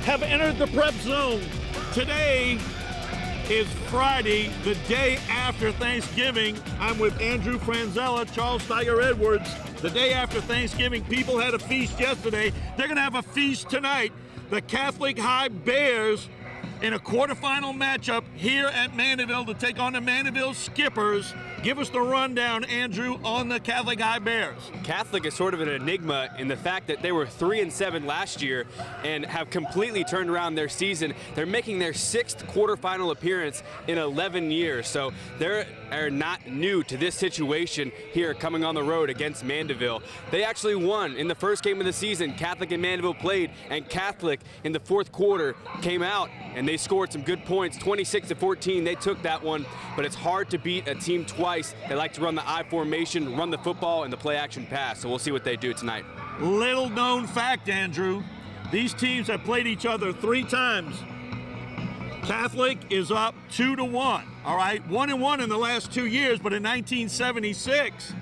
have entered the prep zone. Today is Friday, the day after Thanksgiving. I'm with Andrew Franzella, Charles Tiger Edwards. The day after Thanksgiving, people had a feast yesterday. They're going to have a feast tonight. The Catholic High Bears in a quarterfinal matchup here at Mandeville to take on the Mandeville Skippers. Give us the rundown, Andrew, on the Catholic High Bears. Catholic is sort of an enigma in the fact that they were 3-7 last year and have completely turned around their season. They're making their 6th quarterfinal appearance in 11 years, so they are not new to this situation here coming on the road against Mandeville. They actually won in the first game of the season. Catholic and Mandeville played, and Catholic in the 4th quarter came out and they scored some good points, 26-14. They took that one, but it's hard to beat a team twice. They like to run the I formation, run the football, and the play-action pass, so we'll see what they do tonight. Little known fact, Andrew, these teams have played each other 3 times. Catholic is up 2-1, all right? 1-1 in the last 2 years, but in 1976,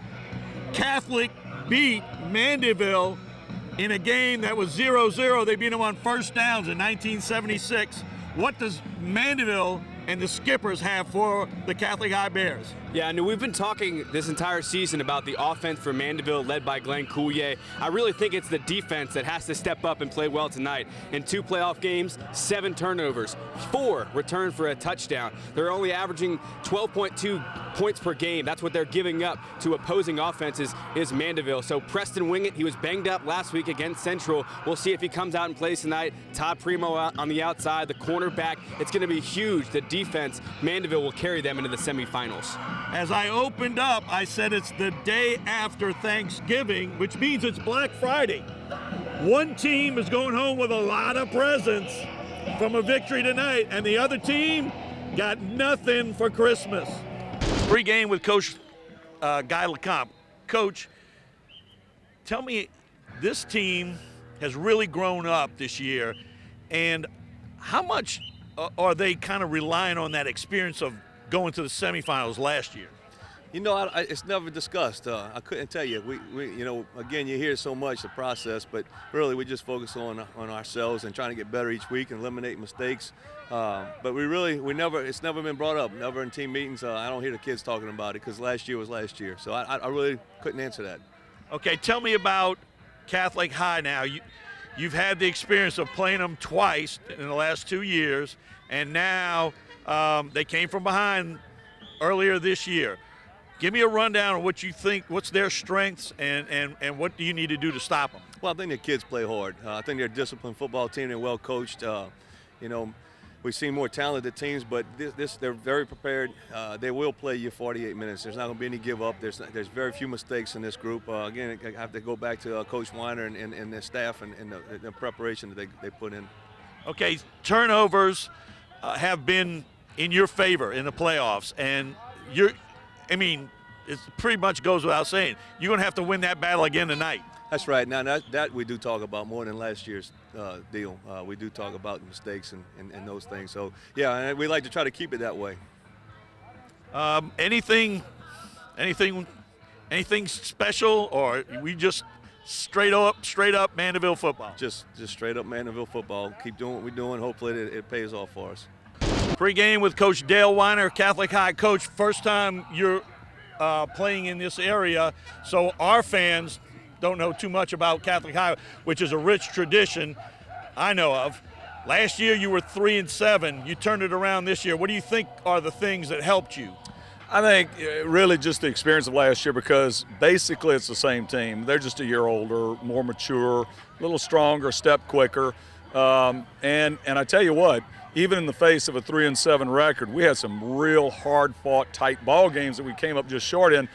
Catholic beat Mandeville in a game that was 0-0. They beat them on first downs in 1976. What does Mandeville and the Skippers have for the Catholic High Bears? Yeah, and we've been talking this entire season about the offense for Mandeville led by Glenn Coulier. I really think it's the defense that has to step up and play well tonight. In 2 playoff games, 7 turnovers, 4 returned for a touchdown. They're only averaging 12.2 points per game. That's what they're giving up to opposing offenses is Mandeville. So Preston Wingett, he was banged up last week against Central. We'll see if he comes out and plays tonight. Todd Primo on the outside, the cornerback. It's going to be huge. The defense, Mandeville will carry them into the semifinals. As I opened up, I said it's the day after Thanksgiving, which means it's Black Friday. One team is going home with a lot of presents from a victory tonight, and the other team got nothing for Christmas. Pre-game with Coach Guy LeCompte. Coach, tell me, this team has really grown up this year, and how much are they kind of relying on that experience of going to the semifinals last year? You know, it's never discussed. I couldn't tell you. We, you know, again, you hear so much the process, but really we just focus on ourselves and trying to get better each week and eliminate mistakes. But it's never been brought up. Never in team meetings. I don't hear the kids talking about it because last year was last year. So I really couldn't answer that. Okay, tell me about Catholic High now. You've had the experience of playing them twice in the last 2 years, and now they came from behind earlier this year. Give me a rundown of what you think, what's their strengths, and what do you need to do to stop them? Well, I think the kids play hard. I think they're a disciplined football team. They're well coached. You know, we've seen more talented teams, but they're very prepared. They will play you 48 minutes. There's not going to be any give up. There's very few mistakes in this group. Again, I have to go back to Coach Weiner and their staff and the preparation that they put in. Okay, turnovers have been in your favor in the playoffs, and it pretty much goes without saying, you're going to have to win that battle again tonight. That's right. Now, that we do talk about more than last year's deal. We do talk about mistakes and those things. So, yeah, and we like to try to keep it that way. Anything special, or we just straight up Mandeville football? Just straight up Mandeville football. Keep doing what we're doing. Hopefully it pays off for us. Pre-game with Coach Dale Weiner, Catholic High. Coach, first time you're playing in this area, so our fans don't know too much about Catholic High, which is a rich tradition I know of. Last year you were 3-7. You turned it around this year. What do you think are the things that helped you? I think really just the experience of last year, because basically it's the same team. They're just a year older, more mature, a little stronger, step quicker. And I tell you what, even in the face of a 3-7 record, we had some real hard-fought, tight ball games that we came up just short in.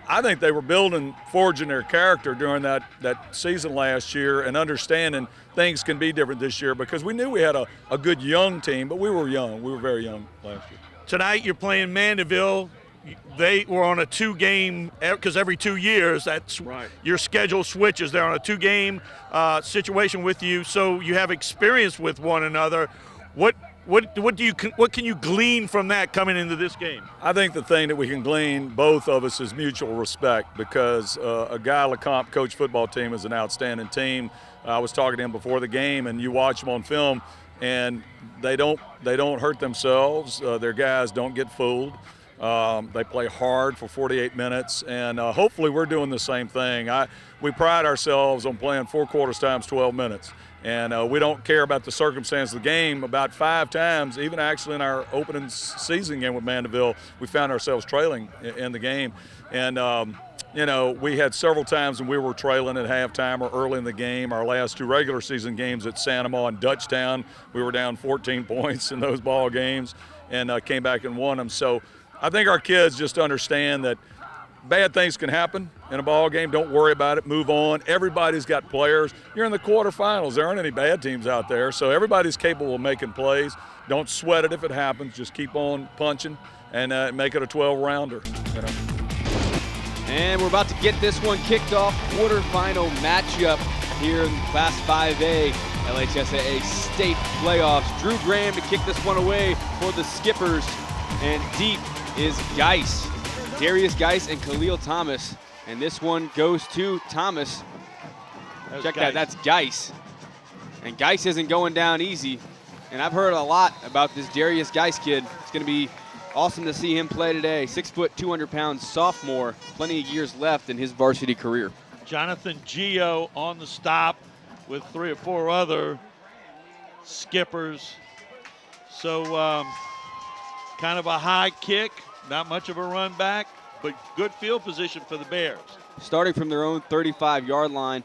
I think they were forging their character during that season last year and understanding things can be different this year, because we knew we had a good young team, but we were young. We were very young last year. Tonight you're playing Mandeville. They were on a 2-game, because every 2 years that's right. Your schedule switches. They're on a 2-game situation with you, so you have experience with one another. What can you glean from that coming into this game? I think the thing that we can glean, both of us, is mutual respect, because a Guy LeCompte coach football team is an outstanding team. I was talking to him before the game, and you watch them on film. and they don't hurt themselves. Their guys don't get fooled. They play hard for 48 minutes, and hopefully we're doing the same thing. We pride ourselves on playing 4 quarters times 12 minutes, and we don't care about the circumstance of the game. About 5 times, even actually in our opening season game with Mandeville, we found ourselves trailing in the game. And you know, we had several times when we were trailing at halftime or early in the game. Our last 2 regular season games at Sanama and Dutchtown, we were down 14 points in those ball games and came back and won them. So I think our kids just understand that bad things can happen in a ball game. Don't worry about it. Move on. Everybody's got players. You're in the quarterfinals. There aren't any bad teams out there, so everybody's capable of making plays. Don't sweat it if it happens. Just keep on punching and make it a 12-rounder. You know? And we're about to get this one kicked off. Quarterfinal matchup here in Class 5A, LHSAA state playoffs. Drew Graham to kick this one away for the Skippers. And deep is Geis. Darius Geis and Khalil Thomas. And this one goes to Thomas. Check that, that's Geis. And Geis isn't going down easy. And I've heard a lot about this Darius Geis kid. It's going to be awesome to see him play today. 6 foot, 200 pounds sophomore. Plenty of years left in his varsity career. Jonathan Gio on the stop with 3 or 4 other Skippers. So kind of a high kick, not much of a run back, but good field position for the Bears. Starting from their own 35-yard line,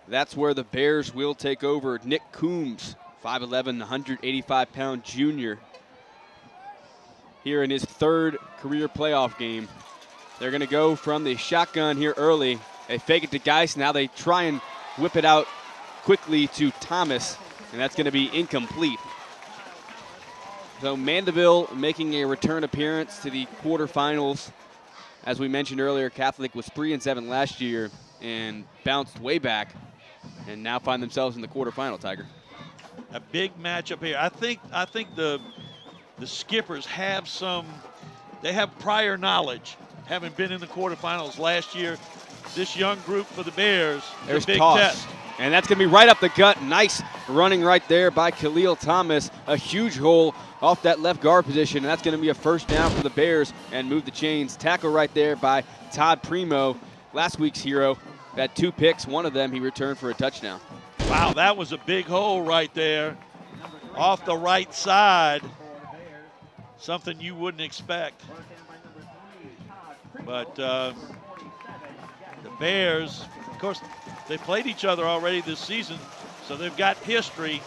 that's where the Bears will take over. Nick Coombs, 5'11", 185-pound junior, here in his 3rd career playoff game. They're going to go from the shotgun here early. They fake it to Geis. Now they try and whip it out quickly to Thomas, and that's going to be incomplete. So Mandeville making a return appearance to the quarterfinals. As we mentioned earlier, Catholic was 3-7 last year and bounced way back, and now find themselves in the quarterfinal, Tiger. A big matchup here. I think the Skippers have they have prior knowledge, having been in the quarterfinals last year. This young group for the Bears, there's a big toss. test. And that's going to be right up the gut. Nice running right there by Khalil Thomas. A huge hole off that left guard position, and that's going to be a first down for the Bears and move the chains. Tackle right there by Todd Primo, last week's hero. Had 2 picks. One of them he returned for a touchdown. Wow, that was a big hole right there off the right side. Something you wouldn't expect. But the Bears, of course, they played each other already this season, so they've got history.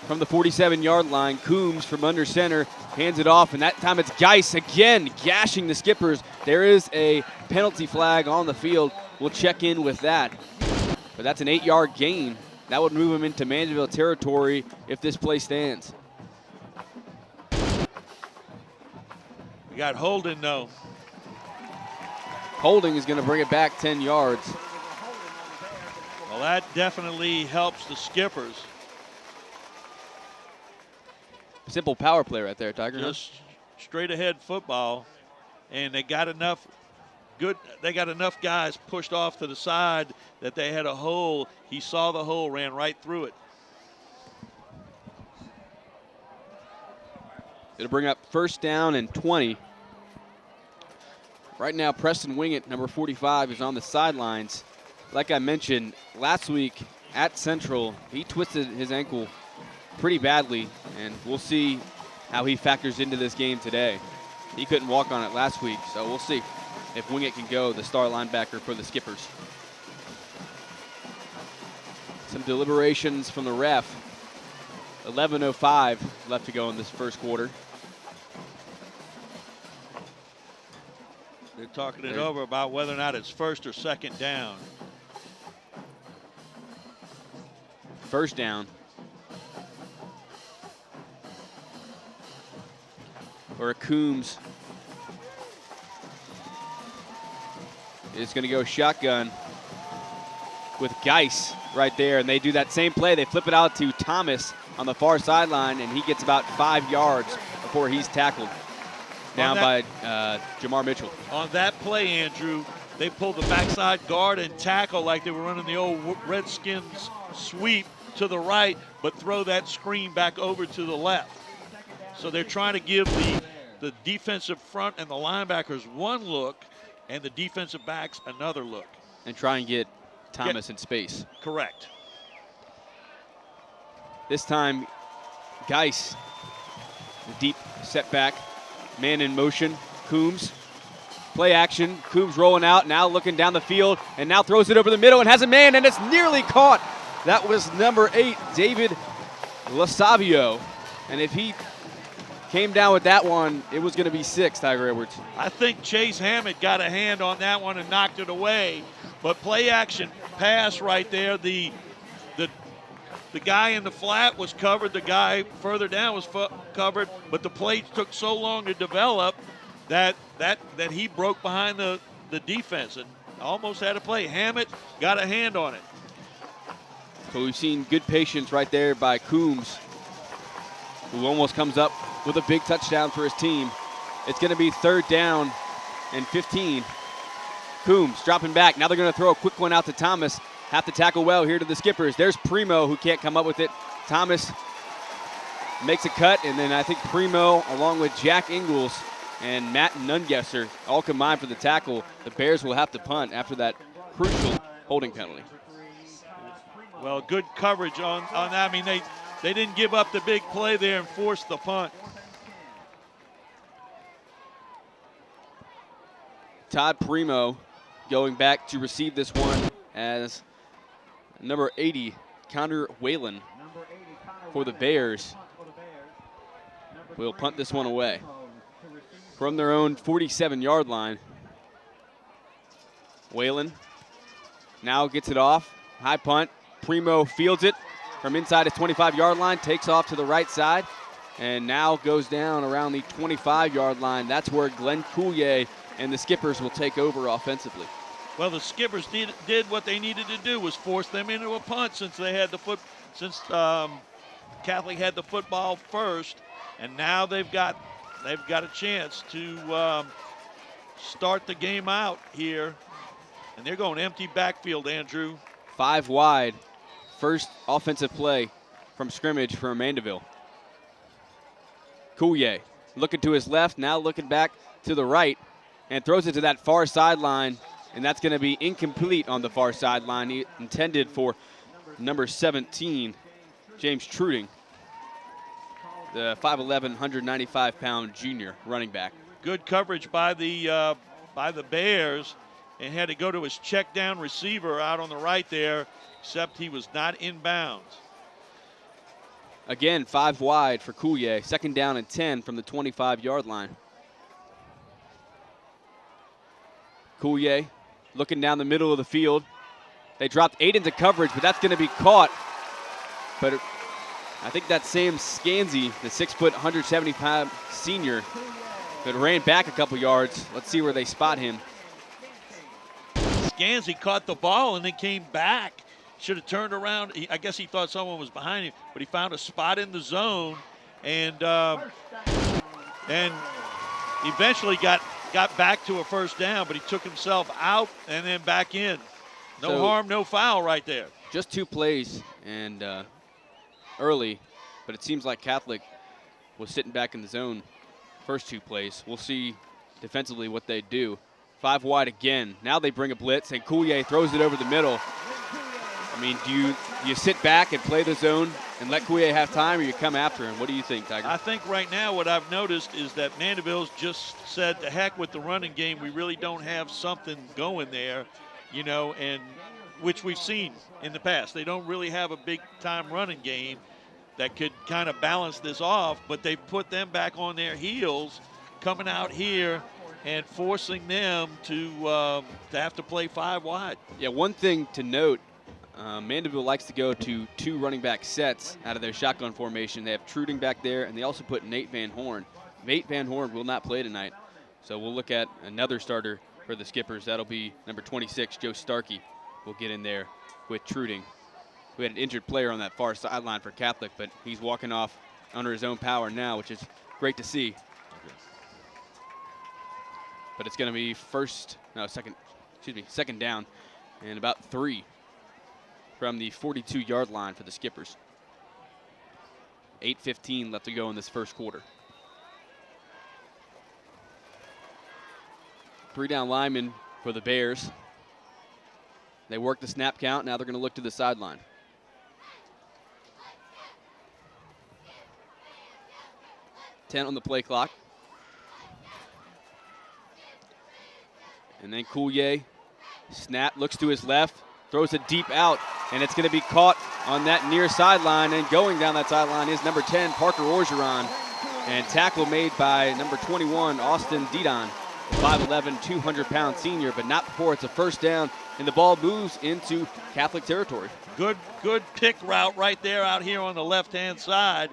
From the 47-yard line, Coombs from under center hands it off, and that time it's Geis again gashing the Skippers. There is a penalty flag on the field. We'll check in with that. But that's an 8-yard gain. That would move him into Mandeville territory if this play stands. We got holding, though. Holding is going to bring it back 10 yards. Well, that definitely helps the Skippers. Simple power play right there, Tiger. Just straight ahead football, and they got enough guys pushed off to the side that they had a hole. He saw the hole, ran right through it. It'll bring up first down and 20. Right now, Preston Wingett, number 45, is on the sidelines. Like I mentioned, last week at Central, he twisted his ankle pretty badly, and we'll see how he factors into this game today. He couldn't walk on it last week, so we'll see if Wingett can go, the star linebacker for the Skippers. Some deliberations from the ref. 11:05 left to go in this first quarter. They're talking it over about whether or not it's first or second down. First down. Or Coombs is going to go shotgun with Geis right there, and they do that same play. They flip it out to Thomas on the far sideline, and he gets about 5 yards before he's tackled down by Jamar Mitchell. On that play, Andrew, they pulled the backside guard and tackle like they were running the old Redskins sweep, to the right, but throw that screen back over to the left. So they're trying to give the defensive front and the linebackers one look and the defensive backs another look. And try and get Thomas in space. Correct. This time, Geis, the deep setback, man in motion, Coombs. Play action, Coombs rolling out, now looking down the field, and now throws it over the middle and has a man, and it's nearly caught. That was number 8, David Lasavio. And if he came down with that one, it was going to be 6, Tiger Edwards. I think Chase Hammett got a hand on that one and knocked it away. But play action pass right there. The guy in the flat was covered. The guy further down was covered. But the play took so long to develop that he broke behind the defense and almost had a play. Hammett got a hand on it. So we've seen good patience right there by Coombs, who almost comes up with a big touchdown for his team. It's going to be 3rd down and 15. Coombs dropping back. Now they're going to throw a quick one out to Thomas. Have to tackle well here to the Skippers. There's Primo, who can't come up with it. Thomas makes a cut, and then I think Primo, along with Jack Ingles and Matt Nungesser, all combined for the tackle. The Bears will have to punt after that crucial holding penalty. Well, good coverage on that. I mean, they didn't give up the big play there and forced the punt. Todd Primo going back to receive this one as number 80, Connor Whalen, for the Bears. Will punt this one away from their own 47-yard line. Whalen now gets it off. High punt. Primo fields it from inside his 25-yard line, takes off to the right side, and now goes down around the 25-yard line. That's where Glenn Coulier and the Skippers will take over offensively. Well, the Skippers did what they needed to do, was force them into a punt since they had Catholic had the football first, and now they've got a chance to start the game out here, and they're going empty backfield, Andrew. 5 wide, first offensive play from scrimmage for Mandeville. Coulier looking to his left, now looking back to the right, and throws it to that far sideline, and that's going to be incomplete on the far sideline, intended for number 17, James Truding, the 5'11", 195-pound junior running back. Good coverage by the Bears, and had to go to his check down receiver out on the right there, except he was not in bounds. Again, 5 wide for Coulier, 2nd down and 10 from the 25-yard line. Coulier looking down the middle of the field. They dropped 8 into coverage, but that's going to be caught. But I think that same Scansey, the 6', 170-pound senior, that ran back a couple yards. Let's see where they spot him. Scansey caught the ball and then came back. Should have turned around. I guess he thought someone was behind him, but he found a spot in the zone and eventually got back to a 1st down, but he took himself out and then back in. No harm, no foul right there. Just 2 plays and early, but it seems like Catholic was sitting back in the zone first 2 plays. We'll see defensively what they do. 5 wide again. Now they bring a blitz, and Coulier throws it over the middle. I mean, do you sit back and play the zone and let Coulier have time, or you come after him? What do you think, Tiger? I think right now what I've noticed is that Mandeville's just said, to heck with the running game. We really don't have something going there, and which we've seen in the past. They don't really have a big-time running game that could kind of balance this off, but they put them back on their heels, coming out here and forcing them to have to play 5 wide. Yeah, one thing to note, Mandeville likes to go to 2 running back sets out of their shotgun formation. They have Truding back there, and they also put Nate Van Horn. Nate Van Horn will not play tonight, so we'll look at another starter for the Skippers. That'll be number 26, Joe Starkey, will get in there with Truding. We had an injured player on that far sideline for Catholic, but he's walking off under his own power now, which is great to see. But it's going to be second down and about 3. from the 42-yard line for the Skippers. 8:15 left to go in this first quarter. 3-down linemen for the Bears. They work the snap count. Now they're going to look to the sideline. On the play clock. And then Coulier, snap, looks to his left, throws it deep out, and it's going to be caught on that near sideline. And going down that sideline is number 10, Parker Orgeron. And tackle made by number 21, Austin Didon, 5'11", 200-pound senior, but not before it's a first down, and the ball moves into Catholic territory. Good pick route right there out here on the left-hand side.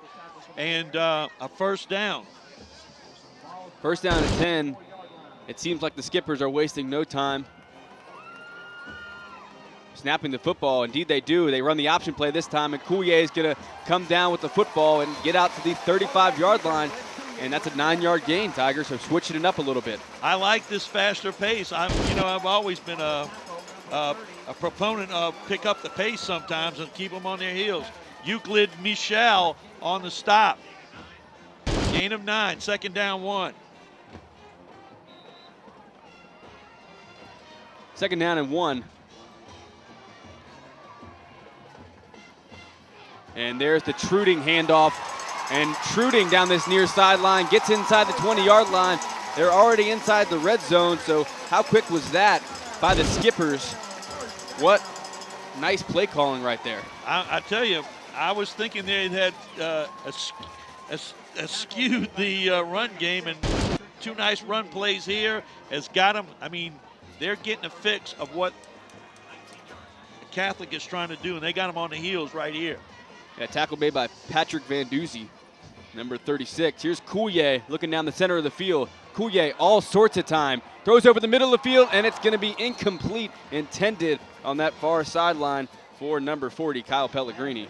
And a first down. First down at 10. It seems like the Skippers are wasting no time snapping the football. Indeed they do. They run the option play this time, and Coulier is going to come down with the football and get out to the 35-yard line. And that's a 9-yard gain, Tiger, so switching it up a little bit. I like this faster pace. I've always been a proponent of pick up the pace sometimes and keep them on their heels. Euclid Michel on the stop. Gain of 9, second down 1. Second down and 1. And there's the Truding handoff. And Truding down this near sideline gets inside the 20-yard line. They're already inside the red zone, so how quick was that by the Skippers? What nice play calling right there. I tell you, I was thinking they had skewed the run game, and 2 nice run plays here has got them. I mean, they're getting a fix of what Catholic is trying to do, and they got them on the heels right here. Yeah, tackle made by Patrick Van Duzy, number 36. Here's Coulier looking down the center of the field. Coulier all sorts of time. Throws over the middle of the field, and it's going to be incomplete, intended on that far sideline for number 40, Kyle Pellegrini.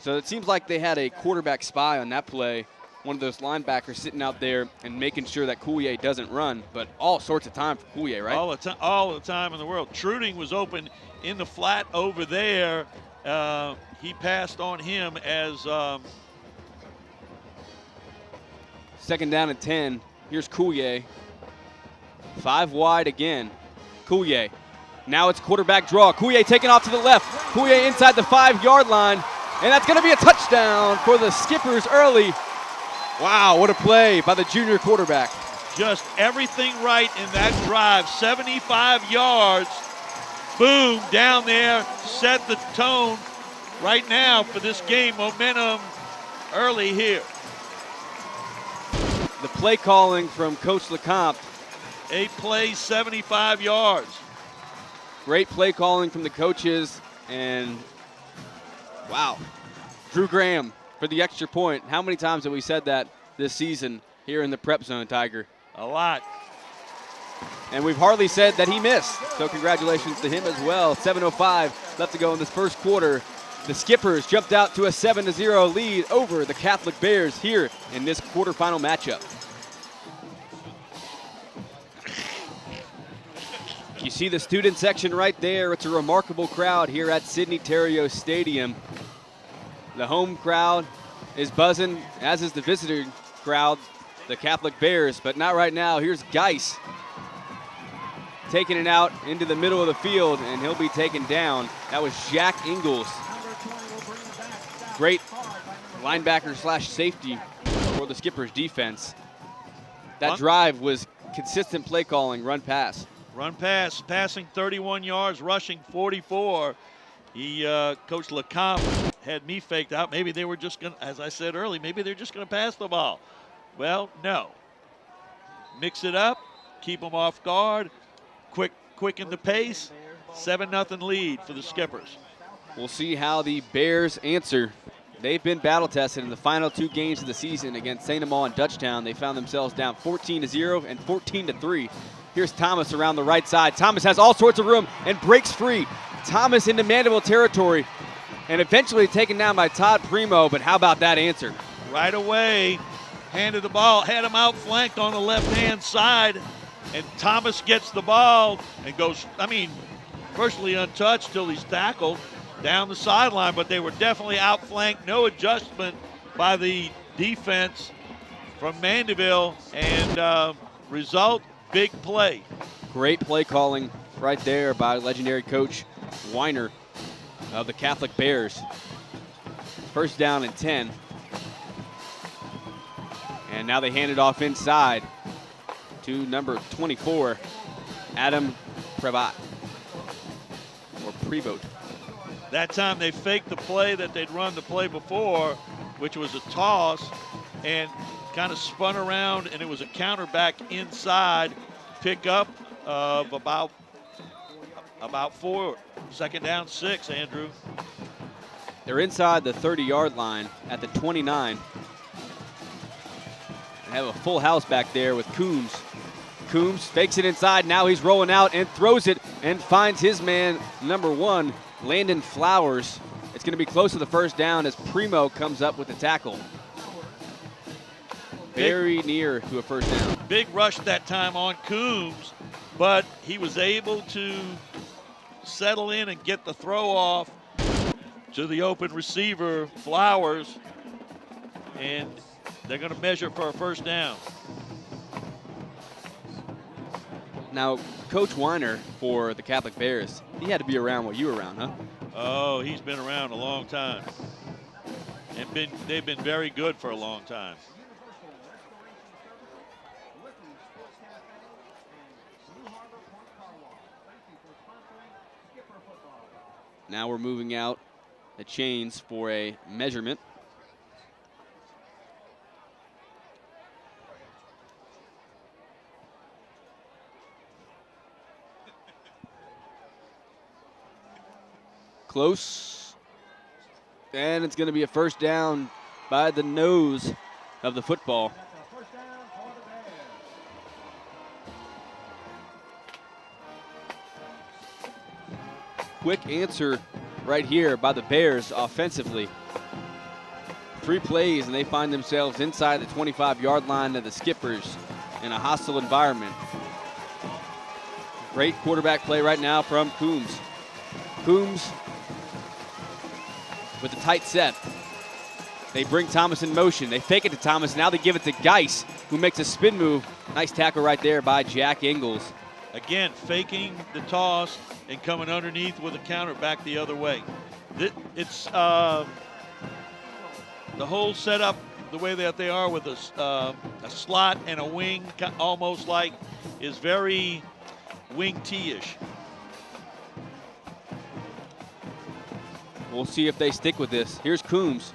So it seems like they had a quarterback spy on that play. One of those linebackers sitting out there and making sure that Coulier doesn't run, but all sorts of time for Coulier, right? All the time in the world. Truding was open in the flat over there. He passed on him as second down and 10. Here's Coulier. 5 wide again. Coulier. Now it's quarterback draw. Coulier taking off to the left. Coulier inside the 5-yard line. And that's going to be a touchdown for the Skippers early. Wow, what a play by the junior quarterback. Just everything right in that drive. 75 yards. Boom, down there. Set the tone right now for this game. Momentum early here. The play calling from Coach LeCompte. 8 plays, 75 yards. Great play calling from the coaches, and wow. Drew Graham for the extra point. How many times have we said that this season here in the prep zone, Tiger? A lot. And we've hardly said that he missed, so congratulations to him as well. 7:05 left to go in this first quarter. The Skippers jumped out to a 7-0 lead over the Catholic Bears here in this quarterfinal matchup. You see the student section right there. It's a remarkable crowd here at Sidney Terrio Stadium. The home crowd is buzzing, as is the visitor crowd, the Catholic Bears, but not right now. Here's Geis taking it out into the middle of the field, and he'll be taken down. That was Jack Ingalls. Great linebacker slash safety for the Skippers defense. That drive was consistent play calling, run pass. Run pass, passing 31 yards, rushing 44. Coach LeCompte had me faked out. Maybe they were just going to, as I said earlier, maybe they're just going to pass the ball. Well, no. Mix it up, keep them off guard, quicken the pace. 7-0 lead for the Skippers. We'll see how the Bears answer. They've been battle tested in the final 2 games of the season against St. Amant and Dutchtown. They found themselves down 14-0 and 14-3. Here's Thomas around the right side. Thomas has all sorts of room and breaks free. Thomas into Mandeville territory and eventually taken down by Todd Primo, but how about that answer? Right away, handed the ball, had him outflanked on the left-hand side, and Thomas gets the ball and goes, virtually untouched till he's tackled down the sideline, but they were definitely outflanked. No adjustment by the defense from Mandeville, and result, big play. Great play calling right there by legendary coach Weiner of the Catholic Bears. First down and 10. And now they hand it off inside to number 24, Adam Prevost, or Prevost. That time they faked the play that they'd run the play before, which was a toss, and kind of spun around, and it was a counter back inside pickup of about 4. Second down 6, Andrew. They're inside the 30-yard line at the 29. They have a full house back there with Coombs. Coombs fakes it inside. Now he's rolling out and throws it and finds his man, number 1, Landon Flowers. It's going to be close to the first down as Primo comes up with the tackle. Very near to a first down. Big rush that time on Coombs, but he was able to settle in and get the throw off to the open receiver, Flowers, and they're going to measure for a first down. Now, Coach Weiner for the Catholic Bears, he had to be around while you were around, huh? Oh, he's been around a long time. And they've been very good for a long time. Now we're moving out the chains for a measurement. Close. And it's going to be a first down by the nose of the football. Quick answer right here by the Bears offensively. 3 plays and they find themselves inside the 25-yard line of the Skippers in a hostile environment. Great quarterback play right now from Coombs. Coombs with a tight set. They bring Thomas in motion. They fake it to Thomas. Now they give it to Geis, who makes a spin move. Nice tackle right there by Jack Ingalls. Again, faking the toss and coming underneath with a counter back the other way. It's the whole setup, the way that they are with a slot and a wing, almost like, is very wing T-ish. We'll see if they stick with this. Here's Coombs.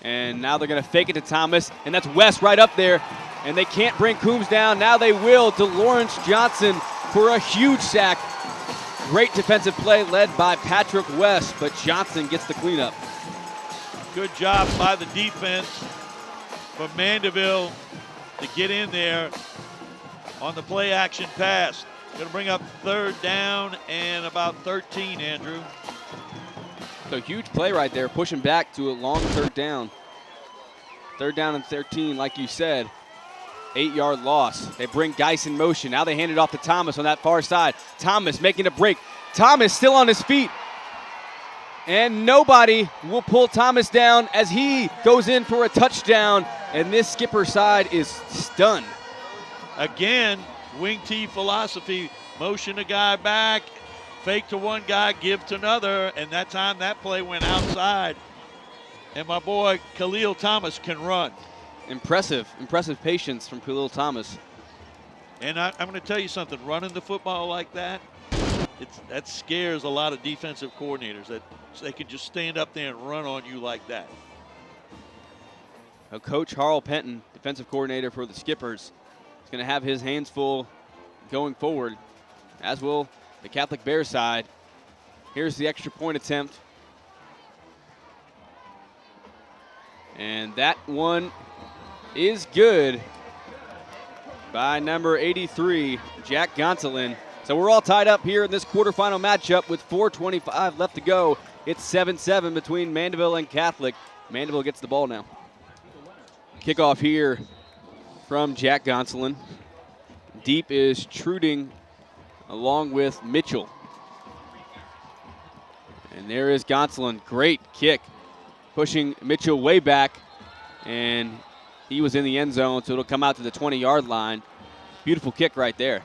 And now they're going to fake it to Thomas. And that's West right up there. And they can't bring Coombs down. Now they will to Lawrence Johnson for a huge sack. Great defensive play led by Patrick West, but Johnson gets the cleanup. Good job by the defense from Mandeville to get in there on the play action pass. Going to bring up third down and about 13, Andrew. So huge play right there, pushing back to a long third down. Third down and 13, like you said. 8-yard loss. They bring Geis in motion. Now they hand it off to Thomas on that far side. Thomas making a break. Thomas still on his feet. And nobody will pull Thomas down as he goes in for a touchdown. And this Skipper side is stunned. Again, wing T philosophy. Motion a guy back, fake to one guy, give to another. And that time that play went outside. And my boy Khalil Thomas can run. Impressive patience from Khalil Thomas. And I'm going to tell you something, running the football like that, that scares a lot of defensive coordinators, that they can just stand up there and run on you like that. Now, Coach Harl Penton, defensive coordinator for the Skippers, is going to have his hands full going forward, as will the Catholic Bears side. Here's the extra point attempt. And that one is good by number 83, Jack Gonsolin. So we're all tied up here in this quarterfinal matchup with 4:25 left to go. It's 7-7 between Mandeville and Catholic. Mandeville gets the ball now. Kickoff here from Jack Gonsolin. Deep is Truding along with Mitchell. And there is Gonsolin. Great kick, pushing Mitchell way back. And he was in the end zone, so it'll come out to the 20-yard line. Beautiful kick right there.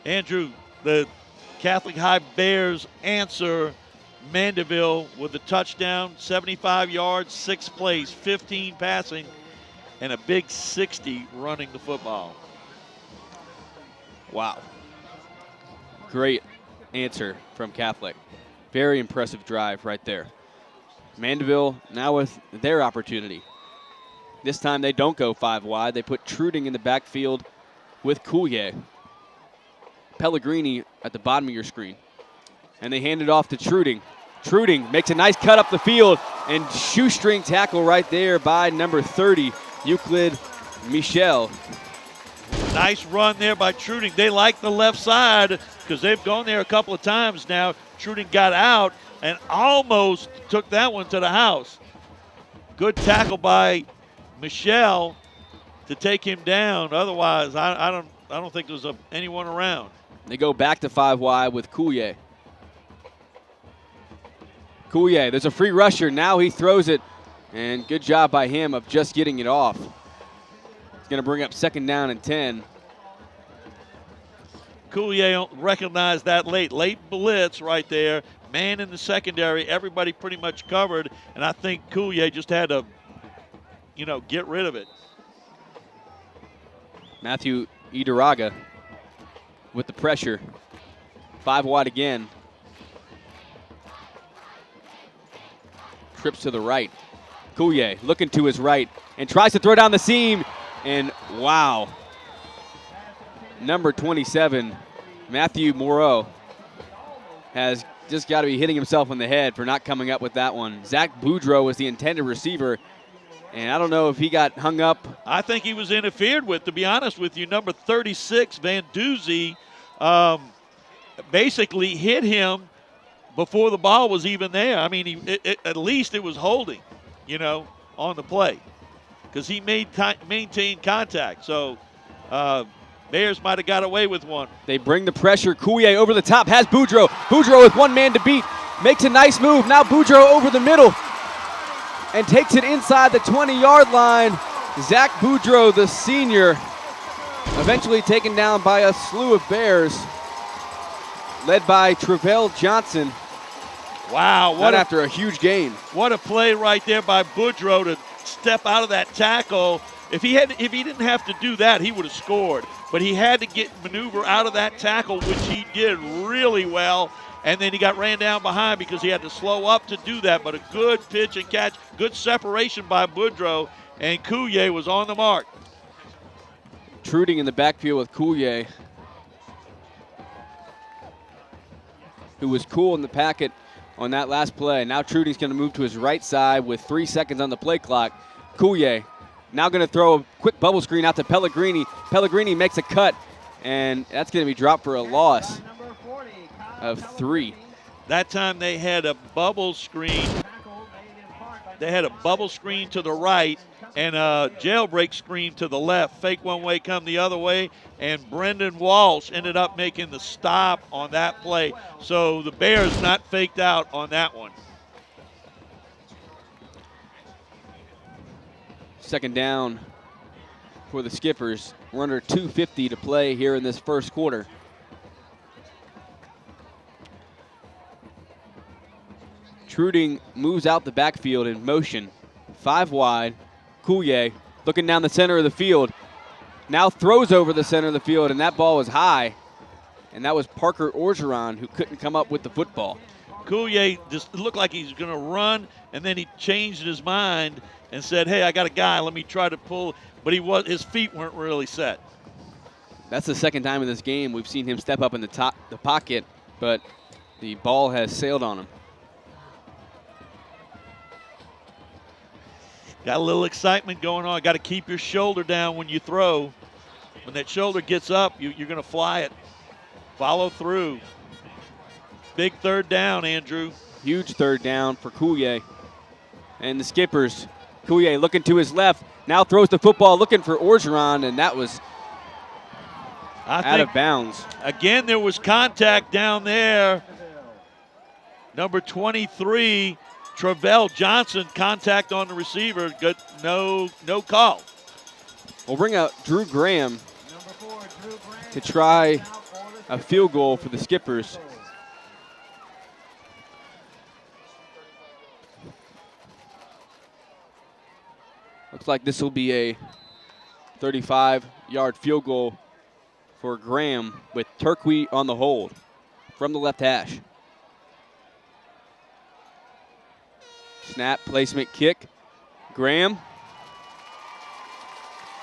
Andrew, the Catholic High Bears answer Mandeville with a touchdown, 75 yards, 6 plays, 15 passing, and a big 60 running the football. Wow. Great answer from Catholic. Very impressive drive right there. Mandeville now with their opportunity. This time they don't go 5 wide. They put Truding in the backfield with Coulier. Pellegrini at the bottom of your screen. And they hand it off to Truding. Truding makes a nice cut up the field, and shoestring tackle right there by number 30, Euclid Michel. Nice run there by Truding. They like the left side because they've gone there a couple of times now. Truding got out and almost took that one to the house. Good tackle by Michel to take him down. Otherwise, I don't think there's anyone around. They go back to 5 wide with Coulier. Coulier, there's a free rusher. Now he throws it, and good job by him of just getting it off. It's going to bring up 2nd down and 10. Coulier recognized that late blitz right there. Man in the secondary, everybody pretty much covered, and I think Coulier just had to, get rid of it. Matthew Idaraga with the pressure. 5 wide again. Trips to the right. Coulier looking to his right and tries to throw down the seam. And wow. Number 27, Matthew Moreau, has just got to be hitting himself in the head for not coming up with that one. Zach Boudreau was the intended receiver. And I don't know if he got hung up. I think he was interfered with, to be honest with you. Number 36, Van Duzy, basically hit him before the ball was even there. I mean, at least it was holding, on the play, because he maintained contact. So Bears might have got away with one. They bring the pressure. Coulier over the top, has Boudreau. Boudreau with 1 man to beat, makes a nice move. Now Boudreau over the middle and takes it inside the 20-yard line. Zach Boudreau, the senior, eventually taken down by a slew of Bears, led by Travell Johnson. Wow, after a huge gain. What a play right there by Boudreau to step out of that tackle. If he didn't have to do that, he would have scored. But he had to maneuver out of that tackle, which he did really well. And then he got ran down behind because he had to slow up to do that. But a good pitch and catch, good separation by Boudreau, and Coulier was on the mark. Truding in the backfield with Coulier, who was cool in the packet on that last play. Now Truding's going to move to his right side with 3 seconds on the play clock. Coulier now going to throw a quick bubble screen out to Pellegrini. Pellegrini makes a cut, and that's going to be dropped for a loss of 3. That time they had a bubble screen. They had a bubble screen to the right and a jailbreak screen to the left. Fake one way, come the other way. And Brendan Walsh ended up making the stop on that play. So the Bears not faked out on that one. 2nd down for the Skippers. We're under 2:50 to play here in this first quarter. Truding moves out the backfield in motion. 5 wide. Coulier looking down the center of the field. Now throws over the center of the field, and that ball was high. And that was Parker Orgeron, who couldn't come up with the football. Coulier just looked like he's going to run, and then he changed his mind and said, hey, I got a guy, let me try to pull. But his feet weren't really set. That's the 2nd time in this game we've seen him step up in the pocket, but the ball has sailed on him. Got a little excitement going on. Got to keep your shoulder down when you throw. When that shoulder gets up, you're going to fly it. Follow through. Big 3rd down, Andrew. Huge 3rd down for Coulier. And the Skippers. Coulier looking to his left. Now throws the football looking for Orgeron, and that was out of bounds. Again, there was contact down there. Number 23, Travell Johnson, contact on the receiver, good, no call. We'll bring out Drew Graham to try a field goal for the Skippers. Looks like this will be a 35-yard field goal for Graham with Turkey on the hold from the left hash. Snap, placement, kick. Graham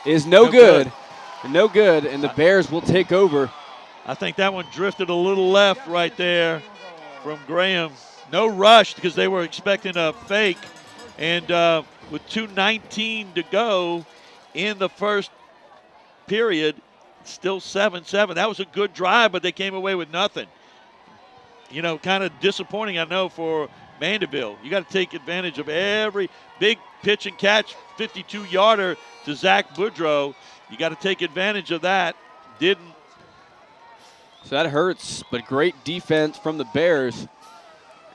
is no good. No good, and the Bears will take over. I think that one drifted a little left right there from Graham. No rush because they were expecting a fake. And with 2:19 to go in the first period, still 7-7. That was a good drive, but they came away with nothing. You know, kind of disappointing, I know, for Mandeville. You got to take advantage of every big pitch and catch, 52-yarder to Zach Boudreau. You got to take advantage of that. Didn't. So that hurts, but great defense from the Bears.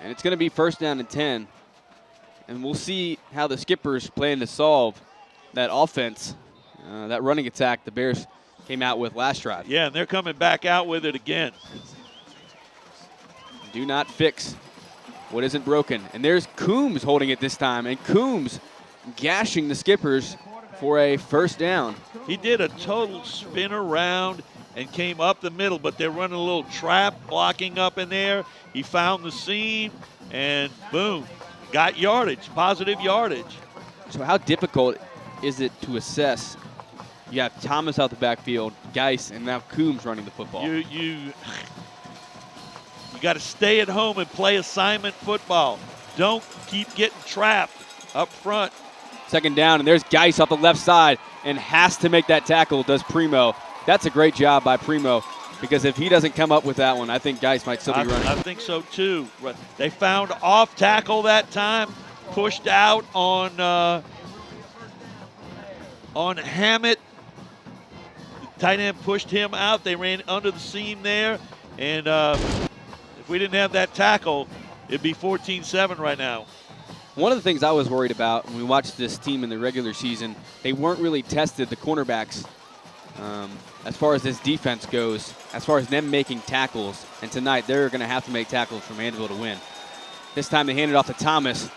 And it's going to be 1st down and 10. And we'll see how the Skippers plan to solve that offense, that running attack the Bears came out with last drive. Yeah, and they're coming back out with it again. Do not fix what isn't broken. And there's Coombs holding it this time, and Coombs gashing the Skippers for a 1st down. He did a total spin around and came up the middle, but they're running a little trap blocking up in there. He found the seam, and boom, got yardage, positive yardage. So how difficult is it to assess? You have Thomas out the backfield, Geis, and now Coombs running the football. You got to stay at home and play assignment football. Don't keep getting trapped up front. 2nd down, and there's Geis off the left side and has to make that tackle, does Primo. That's a great job by Primo, because if he doesn't come up with that one, I think Geis might still be running. I think so too. They found off tackle that time, pushed out on Hammett. The tight end pushed him out. They ran under the seam there, and if we didn't have that tackle, it'd be 14-7 right now. One of the things I was worried about when we watched this team in the regular season, they weren't really tested, the cornerbacks, as far as this defense goes, as far as them making tackles. And tonight, they're going to have to make tackles for Mandeville to win. This time they hand it off to Thomas,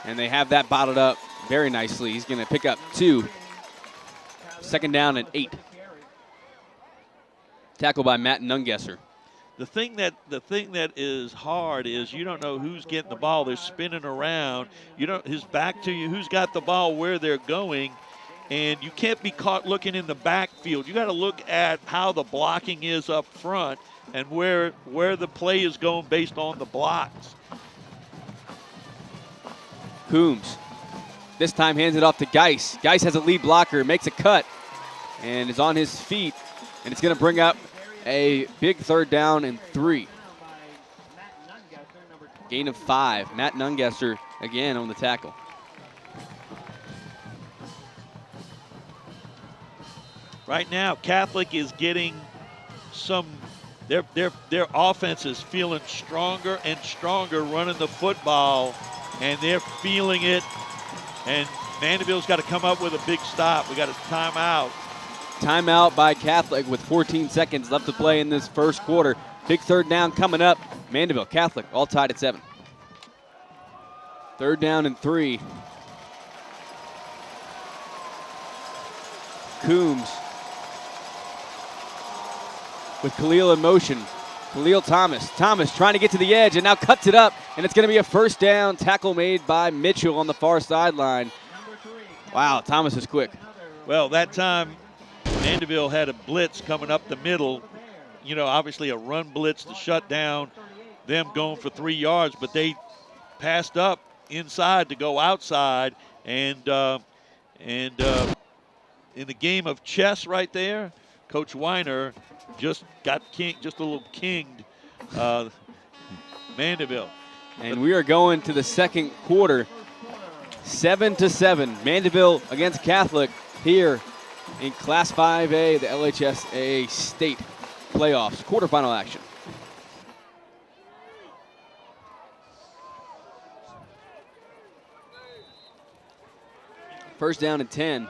and they have that bottled up very nicely. He's going to pick up 2. 2nd down and 8. Tackle by Matt Nungesser. The thing that is hard is you don't know who's getting the ball. They're spinning around. You don't. His back to you. Who's got the ball? Where they're going, and you can't be caught looking in the backfield. You got to look at how the blocking is up front and where the play is going based on the blocks. Coombs this time hands it off to Geis. Geis has a lead blocker, makes a cut, and is on his feet, and it's going to bring up a big 3rd down and 3. Gain of 5. Matt Nungesser again on the tackle. Right now, Catholic is getting some. Their offense is feeling stronger and stronger running the football, and they're feeling it. And Mandeville's got to come up with a big stop. We got a timeout. Timeout by Catholic with 14 seconds left to play in this 1st quarter. Big 3rd down coming up. Mandeville, Catholic, all tied at 7. 3rd down and 3. Coombs with Khalil in motion. Khalil Thomas. Thomas trying to get to the edge and now cuts it up, and it's going to be a 1st down. Tackle made by Mitchell on the far sideline. Wow, Thomas is quick. Well, that time Mandeville had a blitz coming up the middle. You know, obviously a run blitz to shut down them going for 3 yards, but they passed up inside to go outside, and in the game of chess right there, Coach Weiner just got just a little kinged Mandeville. And we are going to the 2nd quarter, 7-7. Mandeville against Catholic here in Class 5A, the LHSAA state playoffs, quarterfinal action. First down and 10.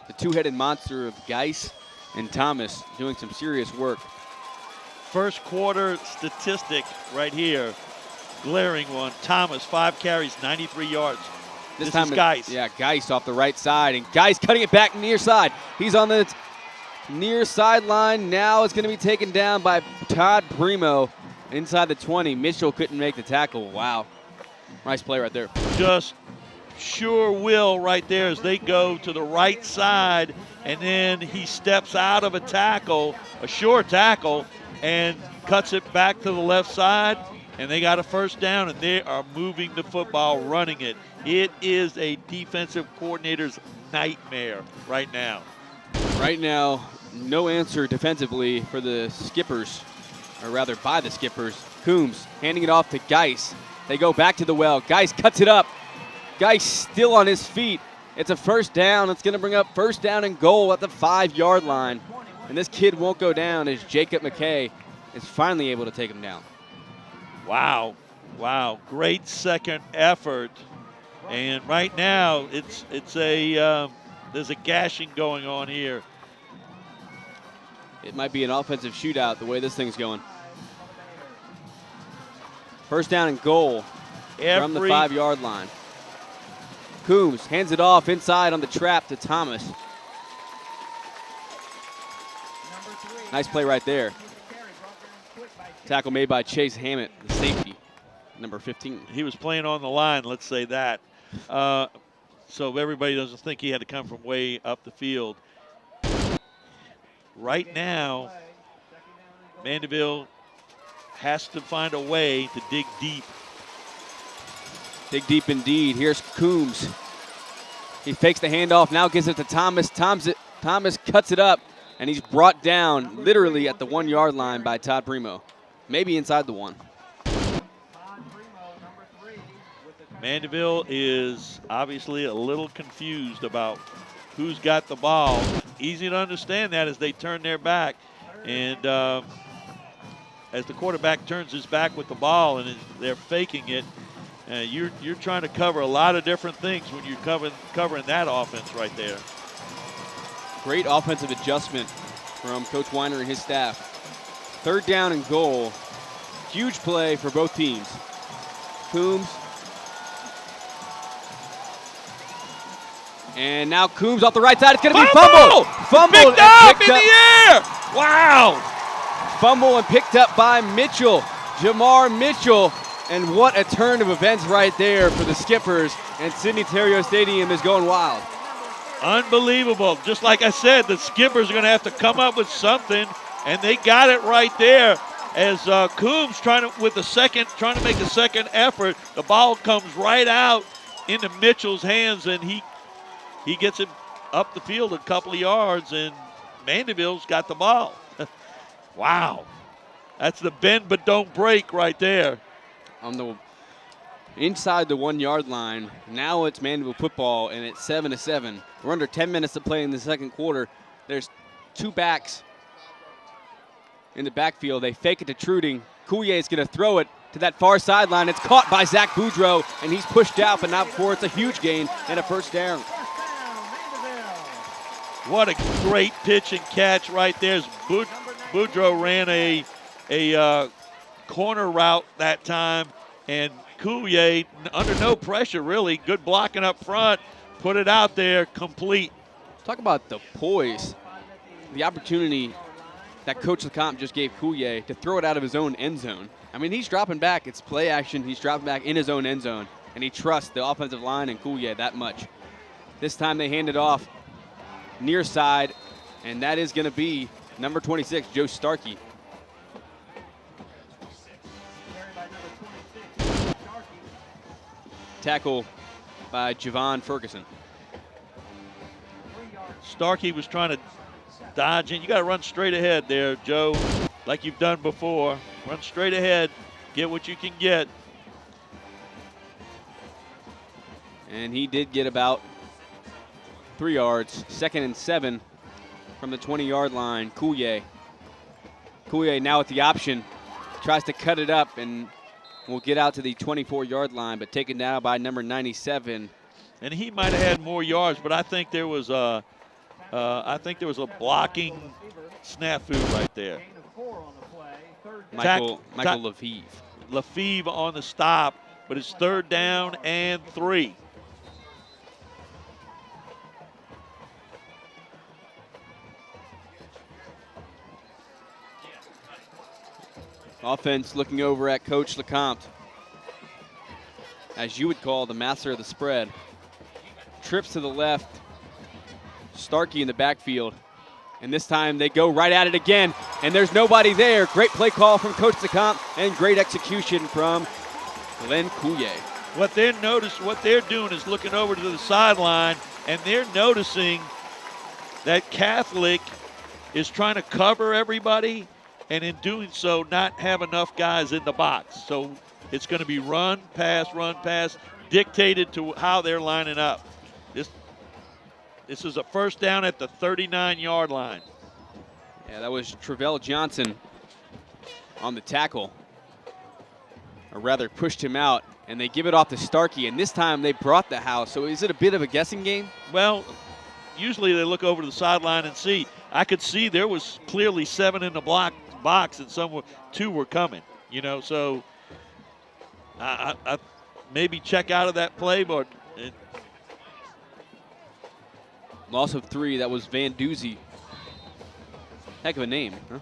The two-headed monster of Geis and Thomas doing some serious work. First quarter statistic right here, glaring one. Thomas, 5 carries, 93 yards. This time is Geis. Yeah, Geis off the right side, and Geis cutting it back near side. He's on the near sideline. Now it's going to be taken down by Todd Primo inside the 20. Mitchell couldn't make the tackle. Wow. Nice play right there. Just sure will right there as they go to the right side, and then he steps out of a tackle, a sure tackle, and cuts it back to the left side, and they got a first down, and they are moving the football, running it. It is a defensive coordinator's nightmare right now. Right now, no answer defensively for the Skippers, or rather by the Skippers. Coombs handing it off to Geis. They go back to the well. Geis cuts it up. Geis still on his feet. It's a first down. It's going to bring up first down and goal at the 5-yard line. And this kid won't go down as Jacob McKay is finally able to take him down. Wow. Wow. Great second effort. And right now, there's a gashing going on here. It might be an offensive shootout the way this thing's going. First down and goal from the 5-yard line. Coombs hands it off inside on the trap to Thomas. Nice play right there. Tackle made by Chase Hammett, the safety, number 15. He was playing on the line, let's say that. So everybody doesn't think he had to come from way up the field. Right now, Mandeville has to find a way to dig deep. Dig deep indeed. Here's Coombs. He fakes the handoff, now gives it to Thomas. Thomas cuts it up, and he's brought down literally at the 1-yard line by Todd Primo. Maybe inside the 1. Mandeville is obviously a little confused about who's got the ball. Easy to understand that as they turn their back. And as the quarterback turns his back with the ball and they're faking it, you're trying to cover a lot of different things when you're covering that offense right there. Great offensive adjustment from Coach Weiner and his staff. Third down and goal. Huge play for both teams. Coombs. And now Coombs off the right side. It's going to be fumbled. Fumbled. Picked up in the air. Wow. Fumble and picked up by Mitchell. Jamar Mitchell. And what a turn of events right there for the Skippers. And Sidney Terrio Stadium is going wild. Unbelievable. Just like I said, the Skippers are going to have to come up with something, and they got it right there. As Coombs trying to make a second effort, the ball comes right out into Mitchell's hands, and he gets it up the field a couple of yards, and Mandeville's got the ball. Wow. That's the bend but don't break right there. On the inside the 1-yard line, now it's Mandeville football, and it's 7-7. We're under 10 minutes to play in the second quarter. There's 2 backs in the backfield. They fake it to Truding. Coulier is going to throw it to that far sideline. It's caught by Zach Boudreau, and he's pushed out, but not before it's a huge gain and a first down. What a great pitch and catch right there. Boudreau ran a corner route that time, and Coulier, under no pressure really, good blocking up front, put it out there, complete. Talk about the poise, the opportunity that Coach LeCompte just gave Coulier to throw it out of his own end zone. I mean, he's dropping back. It's play action. He's dropping back in his own end zone, and he trusts the offensive line and Coulier that much. This time they hand it off near side, and that is going to be number 26, Joe Starkey. Tackle by Javon Ferguson. Starkey was trying to dodge in. You got to run straight ahead there, Joe, like you've done before. Run straight ahead, get what you can get. And he did get about 3 yards. 2nd and 7 from the 20-yard line. Coulier now with the option. Tries to cut it up and will get out to the 24-yard line, but taken down by number 97, And he might have had more yards, but I think there was a blocking snafu right there. Michael Lafeve. Lafeve on the stop, but it's 3rd down and 3. Offense looking over at Coach LeCompte, as you would call the master of the spread. Trips to the left, Starkey in the backfield, and this time they go right at it again, and there's nobody there. Great play call from Coach LeCompte and great execution from Glenn Coulier. What they're doing is looking over to the sideline, and they're noticing that Catholic is trying to cover everybody, and in doing so, not have enough guys in the box. So it's going to be run, pass, dictated to how they're lining up. This is a 1st down at the 39-yard line. Yeah, that was Travell Johnson on the tackle, or rather pushed him out, and they give it off to Starkey, and this time they brought the house. So is it a bit of a guessing game? Well, usually they look over to the sideline and see. I could see there was clearly 7 in the box, and 2 were coming. So I maybe check out of that play, but loss of 3. That was Van Duzy. Heck of a name, huh?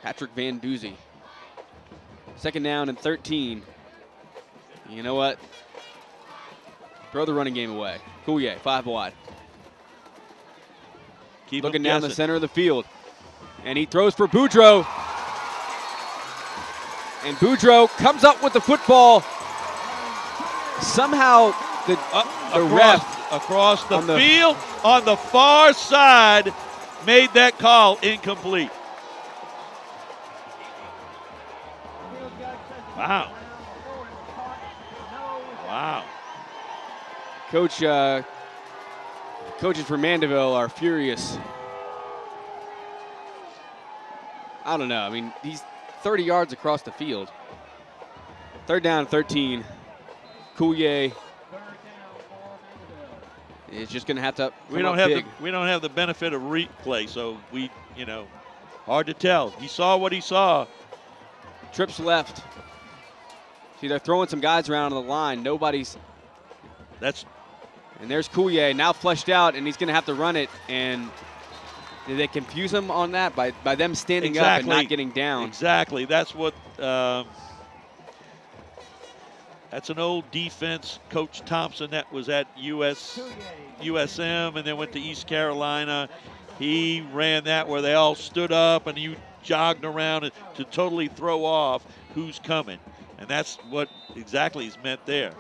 Patrick Van Duzy. 2nd down and 13. You know what? Throw the running game away. Coulier, 5 wide. Keep looking down guessing. the center of the field. And he throws for Boudreaux. And Boudreaux comes up with the football. Somehow the ref across the field on the far side made that call incomplete. Wow. Coaches for Mandeville are furious. I don't know. I mean, he's 30 yards across the field. 3rd down, 13. Coulier is just going to have to. We don't have the benefit of replay, so hard to tell. He saw what he saw. Trips left. See, they're throwing some guys around on the line. Nobody's. And there's Coulier now fleshed out, and he's going to have to run it. And did they confuse him on that by them standing up and not getting down? Exactly. That's what. That's an old defense. Coach Thompson that was at USM and then went to East Carolina. He ran that where they all stood up and you jogged around to totally throw off who's coming. And that's what exactly is meant there.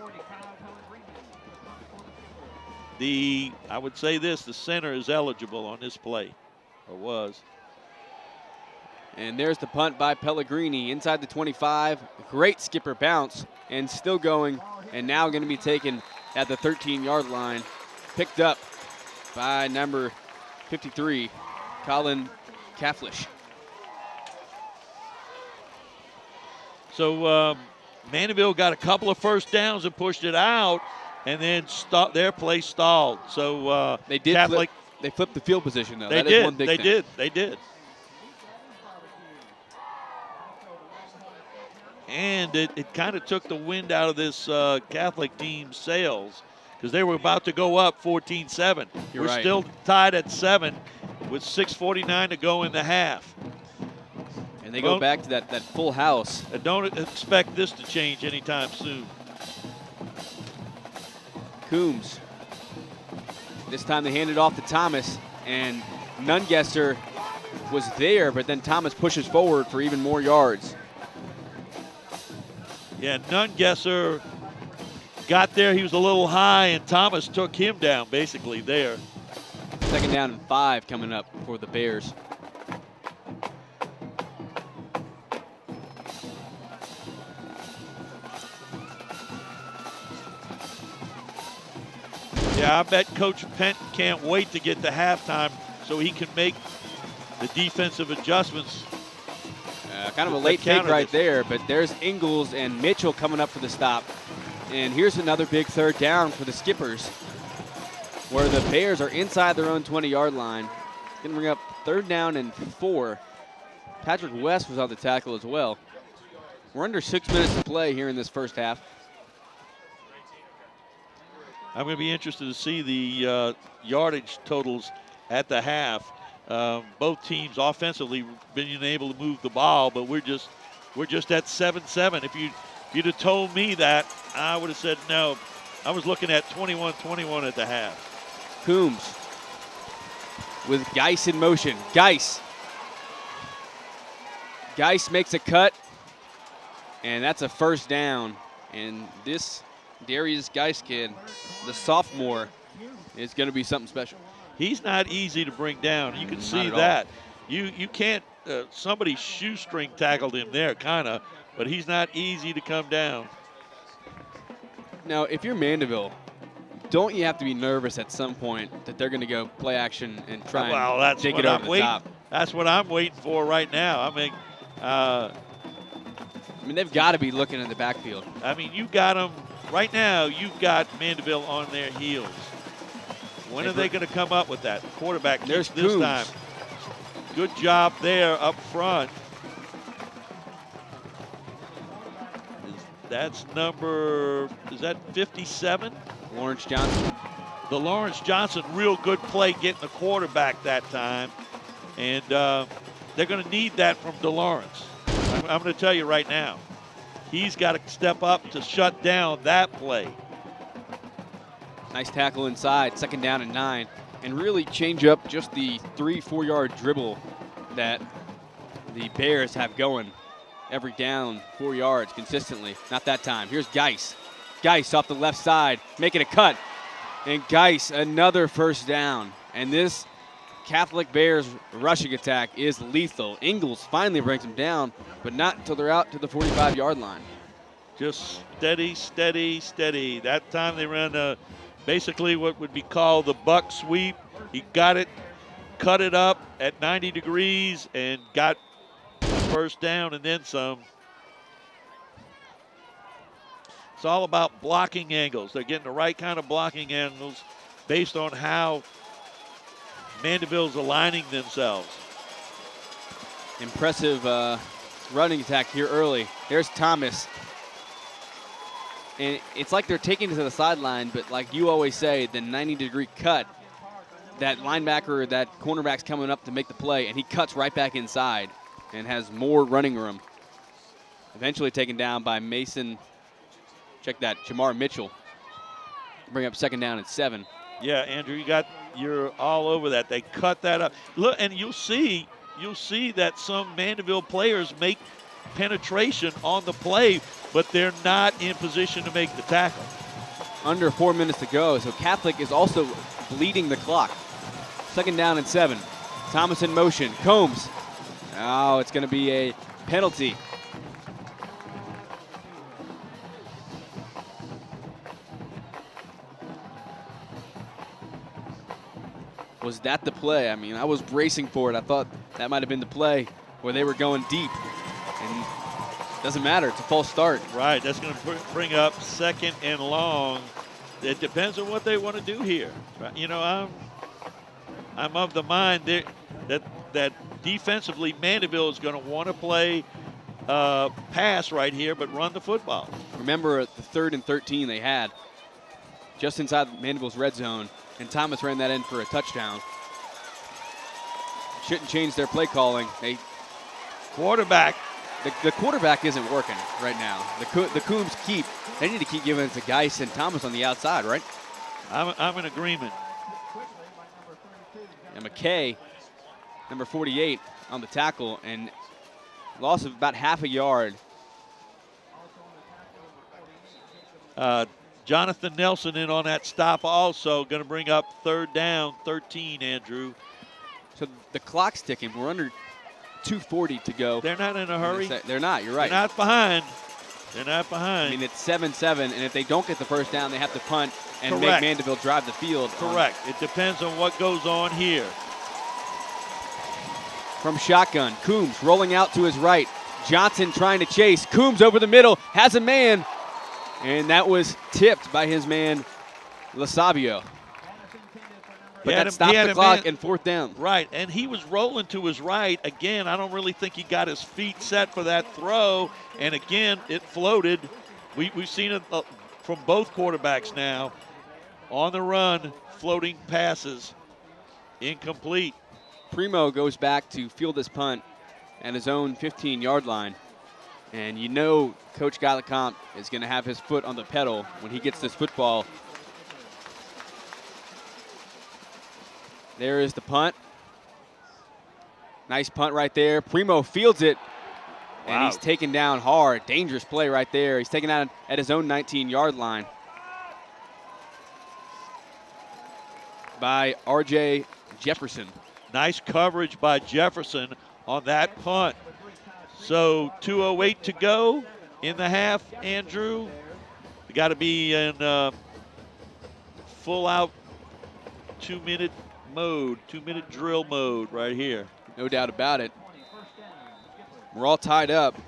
I would say this, the center is eligible on this play, or was. And there's the punt by Pellegrini inside the 25. Great skipper bounce and still going, and now going to be taken at the 13-yard line. Picked up by number 53, Colin Kaflish. So Mandeville got a couple of 1st downs and pushed it out, and then their play stalled. So they did Catholic. They flipped the field position, though. They That did. is one big thing. They did. And it kind of took the wind out of this Catholic team's sails because they were about to go up 14-7. We're right. still tied at 7 with 6:49 to go in the half. And they go back to that full house. Don't expect this to change anytime soon. Coombs. This time they hand it off to Thomas, and Nungesser was there, but then Thomas pushes forward for even more yards. Yeah, Nungesser got there. He was a little high, and Thomas took him down basically there. 2nd down and 5 coming up for the Bears. Yeah, I bet Coach Penton can't wait to get to halftime so he can make the defensive adjustments. Kind of a late fake right there, but there's Ingalls and Mitchell coming up for the stop. And here's another big third down for the Skippers, where the Bears are inside their own 20-yard line. Going to bring up 3rd down and 4. Patrick West was on the tackle as well. We're under 6 minutes to play here in this first half. I'm going to be interested to see the yardage totals at the half. Both teams offensively being able to move the ball, but we're just at 7-7. If you'd have told me that, I would have said no. I was looking at 21-21 at the half. Coombs with Geis in motion. Geis makes a cut, and that's a 1st down. And this Darius Geis kid, the sophomore, is going to be something special. He's not easy to bring down. You can see that. You can't. Somebody shoestring tackled him there, kind of, but he's not easy to come down. Now, if you're Mandeville, don't you have to be nervous at some point that they're going to go play action and try and take it over the top? That's what I'm waiting for right now. I mean, they've got to be looking in the backfield. I mean, you got them right now. You've got Mandeville on their heels. When are they going to come up with that? Quarterback There's this Coombs. time. Good job there up front. That's number, is that 57? Lawrence Johnson. The Lawrence Johnson, real good play getting the quarterback that time. And they're going to need that from DeLawrence. I'm going to tell you right now. He's got to step up to shut down that play. Nice tackle inside, 2nd down and 9. And really change up just the 3-4 yard dribble that the Bears have going every down 4 yards consistently. Not that time. Here's Geis. Geis off the left side, making a cut. And Geis, another 1st down. And this Catholic Bears rushing attack is lethal. Ingles finally brings them down, but not until they're out to the 45-yard line. Just steady, steady, steady. That time they ran basically what would be called the buck sweep. He got it, cut it up at 90 degrees, and got a 1st down and then some. It's all about blocking angles. They're getting the right kind of blocking angles based on how Mandeville's aligning themselves. Impressive running attack here early. There's Thomas. And it's like they're taking it to the sideline, but like you always say, the 90-degree cut, that linebacker or that cornerback's coming up to make the play, and he cuts right back inside and has more running room. Eventually taken down by Mason, check that, Jamar Mitchell. Bring up 2nd down and 7. Yeah, Andrew, you're all over that. They cut that up. Look, and you'll see that some Mandeville players make penetration on the play, but they're not in position to make the tackle. Under 4 minutes to go, so Catholic is also bleeding the clock. 2nd down and 7. Thomas in motion. Combs. Oh, it's going to be a penalty. Was that the play? I mean, I was bracing for it. I thought that might have been the play where they were going deep. And it doesn't matter. It's a false start. Right. That's going to bring up 2nd and long. It depends on what they want to do here. You know, I'm of the mind that defensively Mandeville is going to want to play pass right here, but run the football. Remember the 3rd and 13 they had just inside Mandeville's red zone, and Thomas ran that in for a touchdown. Shouldn't change their play calling. Quarterback. The quarterback isn't working right now. The Coombs they need to keep giving it to Geis and Thomas on the outside, right? I'm in agreement. And McKay, number 48, on the tackle, and loss of about half a yard. Jonathan Nelson in on that stop also. Going to bring up 3rd down, 13, Andrew. So the clock's ticking. We're under 2:40 to go. They're not in a hurry. They're not, you're right. They're not behind. They're not behind. I mean, it's 7-7, and if they don't get the 1st down, they have to punt and Correct. make Mandeville drive the field. Correct. It depends on what goes on here. From shotgun, Coombs rolling out to his right. Johnson trying to chase. Coombs over the middle, has a man, And that was tipped by his man, LaSabio. But that stopped the clock and 4th down. Right, and he was rolling to his right. Again, I don't really think he got his feet set for that throw. And again, it floated. We've seen it from both quarterbacks now. On the run, floating passes. Incomplete. Primo goes back to field this punt at his own 15-yard line. And you know Coach Gallicamp is going to have his foot on the pedal when he gets this football. There is the punt. Nice punt right there. Primo fields it, and he's taken down hard. Dangerous play right there. He's taken out at his own 19-yard line by R.J. Jefferson. Nice coverage by Jefferson on that punt. So 2:08 to go in the half, Andrew. We got to be in full-out 2-minute mode, 2-minute drill mode right here. No doubt about it. We're all tied up.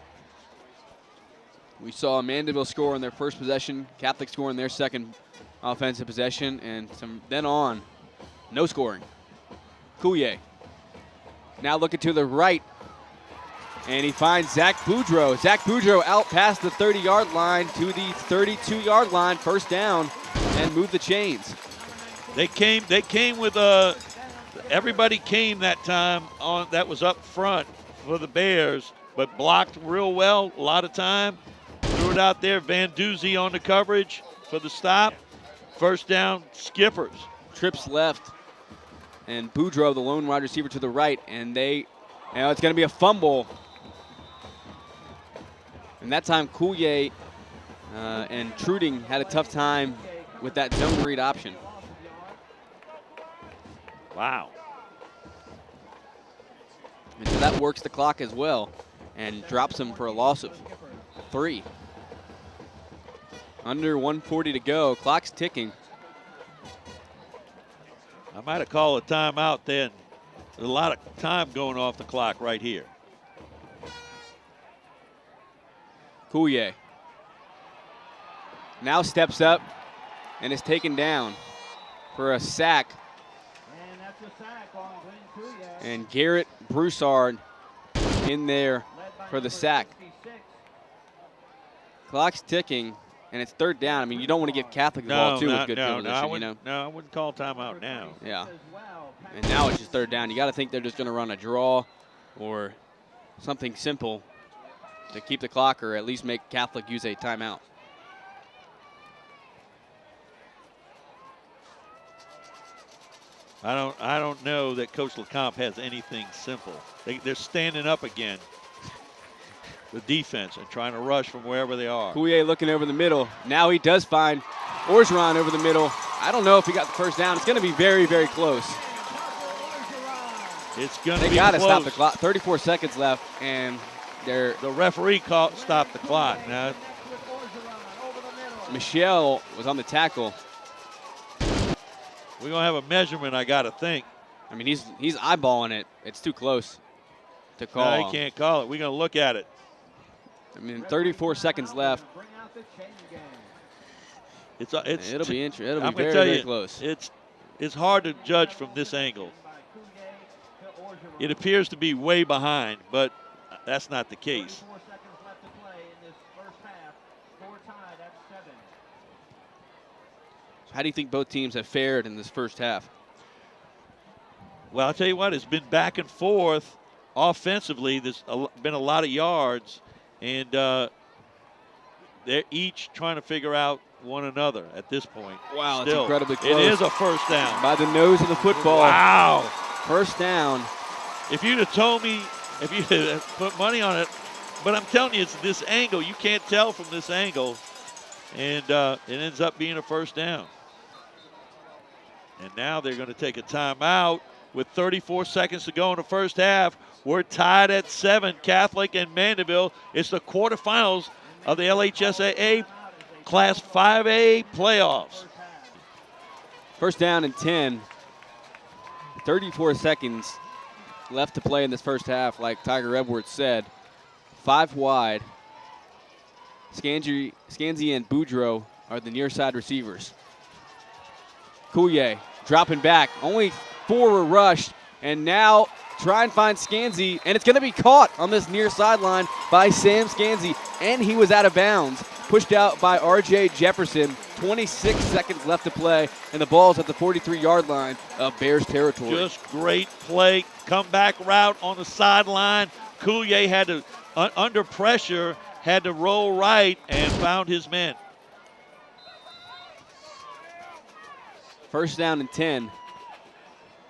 We saw Mandeville score on their first possession, Catholic score on their second offensive possession, and from then on, no scoring. Coulier now looking to the right, and he finds Zach Boudreau. Zach Boudreau out past the 30-yard line to the 32-yard line, 1st down, and move the chains. They came with everybody came that time on that was up front for the Bears, but blocked real well a lot of time. Threw it out there. Van Duzy on the coverage for the stop. 1st down, Skippers. Trips left, and Boudreau, the lone wide receiver, to the right, and it's going to be a fumble. And that time, Coulier and Truding had a tough time with that zone read option. Wow. And so that works the clock as well and drops him for a loss of 3. Under 1:40 to go. Clock's ticking. I might have called a timeout then. There's a lot of time going off the clock right here. Coulier now steps up and is taken down for a sack. And Garrett Broussard in there for the sack. Clock's ticking, and it's 3rd down. I mean, you don't want to give Catholic the ball, too, with good field position, No, I wouldn't call timeout now. Yeah. And now it's just 3rd down. You got to think they're just going to run a draw or something simple to keep the clock or at least make Catholic use a timeout. I don't know that Coach LeCompte has anything simple. They're standing up again, the defense, and trying to rush from wherever they are. Coulier looking over the middle. Now he does find Orgeron over the middle. I don't know if he got the 1st down. It's going to be very, very close. It's going to be close. They got to stop the clock. 34 seconds left, and the referee stopped the clock. Now, Michelle was on the tackle. We're going to have a measurement, I got to think. I mean, he's eyeballing it. It's too close to call. No, he can't call it. We're going to look at it. I mean, 34 seconds left. It'll be very, very close. It's hard to judge from this angle. It appears to be way behind, but that's not the case. How do you think both teams have fared in this first half? Well, I'll tell you what, it's been back and forth offensively. There's been a lot of yards, and they're each trying to figure out one another at this point. Wow, Still, it's incredibly close. It is a 1st down. By the nose of the football. Wow. 1st down. If you'd have told me, if you had put money on it, but I'm telling you, it's this angle. You can't tell from this angle, and it ends up being a 1st down. And now they're going to take a timeout with 34 seconds to go in the first half. We're tied at 7, Catholic and Mandeville. It's the quarterfinals of the LHSAA Class 5A playoffs. 1st down and 10. 34 seconds left to play in this first half, like Tiger Edwards said. 5 wide. Scanzi and Boudreaux are the near side receivers. Coulier dropping back. Only 4 were rushed. And now try and find Scanzi. And it's going to be caught on this near sideline by Sam Scanzi. And he was out of bounds. Pushed out by R.J. Jefferson. 26 seconds left to play. And the ball's at the 43-yard line of Bears territory. Just great play. Comeback route on the sideline. Coulier had to, under pressure, had to roll right and found his men. First down and 10.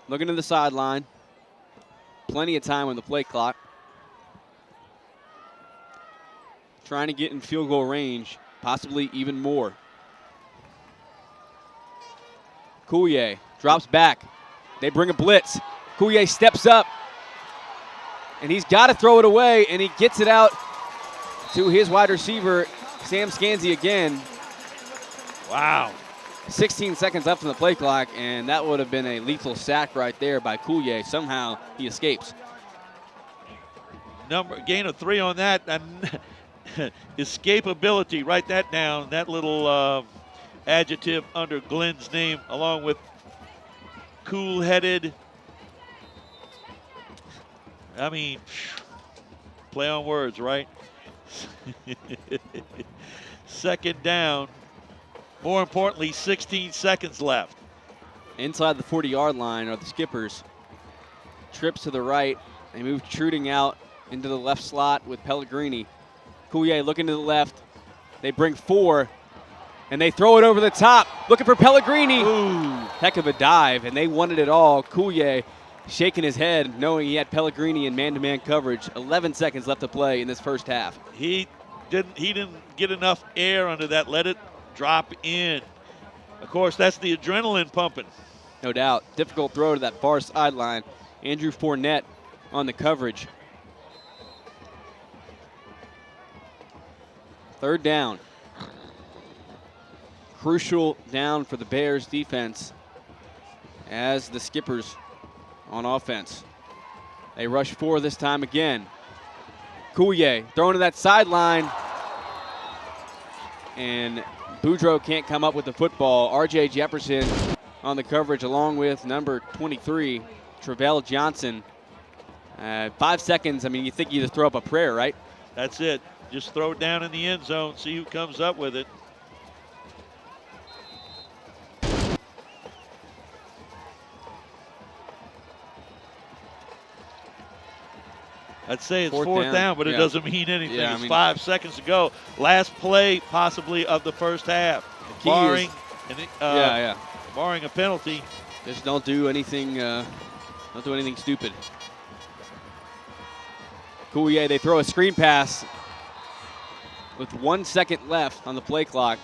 Looking to the sideline. Plenty of time on the play clock. Trying to get in field goal range, possibly even more. Coulier drops back. They bring a blitz. Coulier steps up. And he's got to throw it away, and he gets it out to his wide receiver, Sam Scanzi again. Wow. 16 seconds left on the play clock, and that would have been a lethal sack right there by Coulier. Somehow he escapes. Gain of 3 on that. And escapability, write that down. That little adjective under Glenn's name, along with cool-headed. I mean, play on words, right? Second down. More importantly, 16 seconds left. Inside the 40-yard line are the Skippers. Trips to the right. They move Truding out into the left slot with Pellegrini. Coulier looking to the left. They bring 4, and they throw it over the top. Looking for Pellegrini. Ooh. Heck of a dive, and they wanted it all. Coulier shaking his head, knowing he had Pellegrini in man-to-man coverage. 11 seconds left to play in this first half. He didn't get enough air under that. Let it drop in. Of course, that's the adrenaline pumping. No doubt. Difficult throw to that far sideline. Andrew Fournette on the coverage. Third down. Crucial down for the Bears defense as the Skippers on offense. They rush 4 this time again. Coulier throwing to that sideline. And Boudreaux can't come up with the football. R.J. Jefferson on the coverage along with number 23, Travell Johnson. 5 seconds, I mean, you think you just throw up a prayer, right? That's it. Just throw it down in the end zone, see who comes up with it. I'd say it's fourth down, but it doesn't mean anything. Yeah, it's 5 seconds to go. Last play, possibly, of the first half. Barring a penalty. Just don't do anything. Stupid. Coulier, they throw a screen pass with 1 second left on the play clock.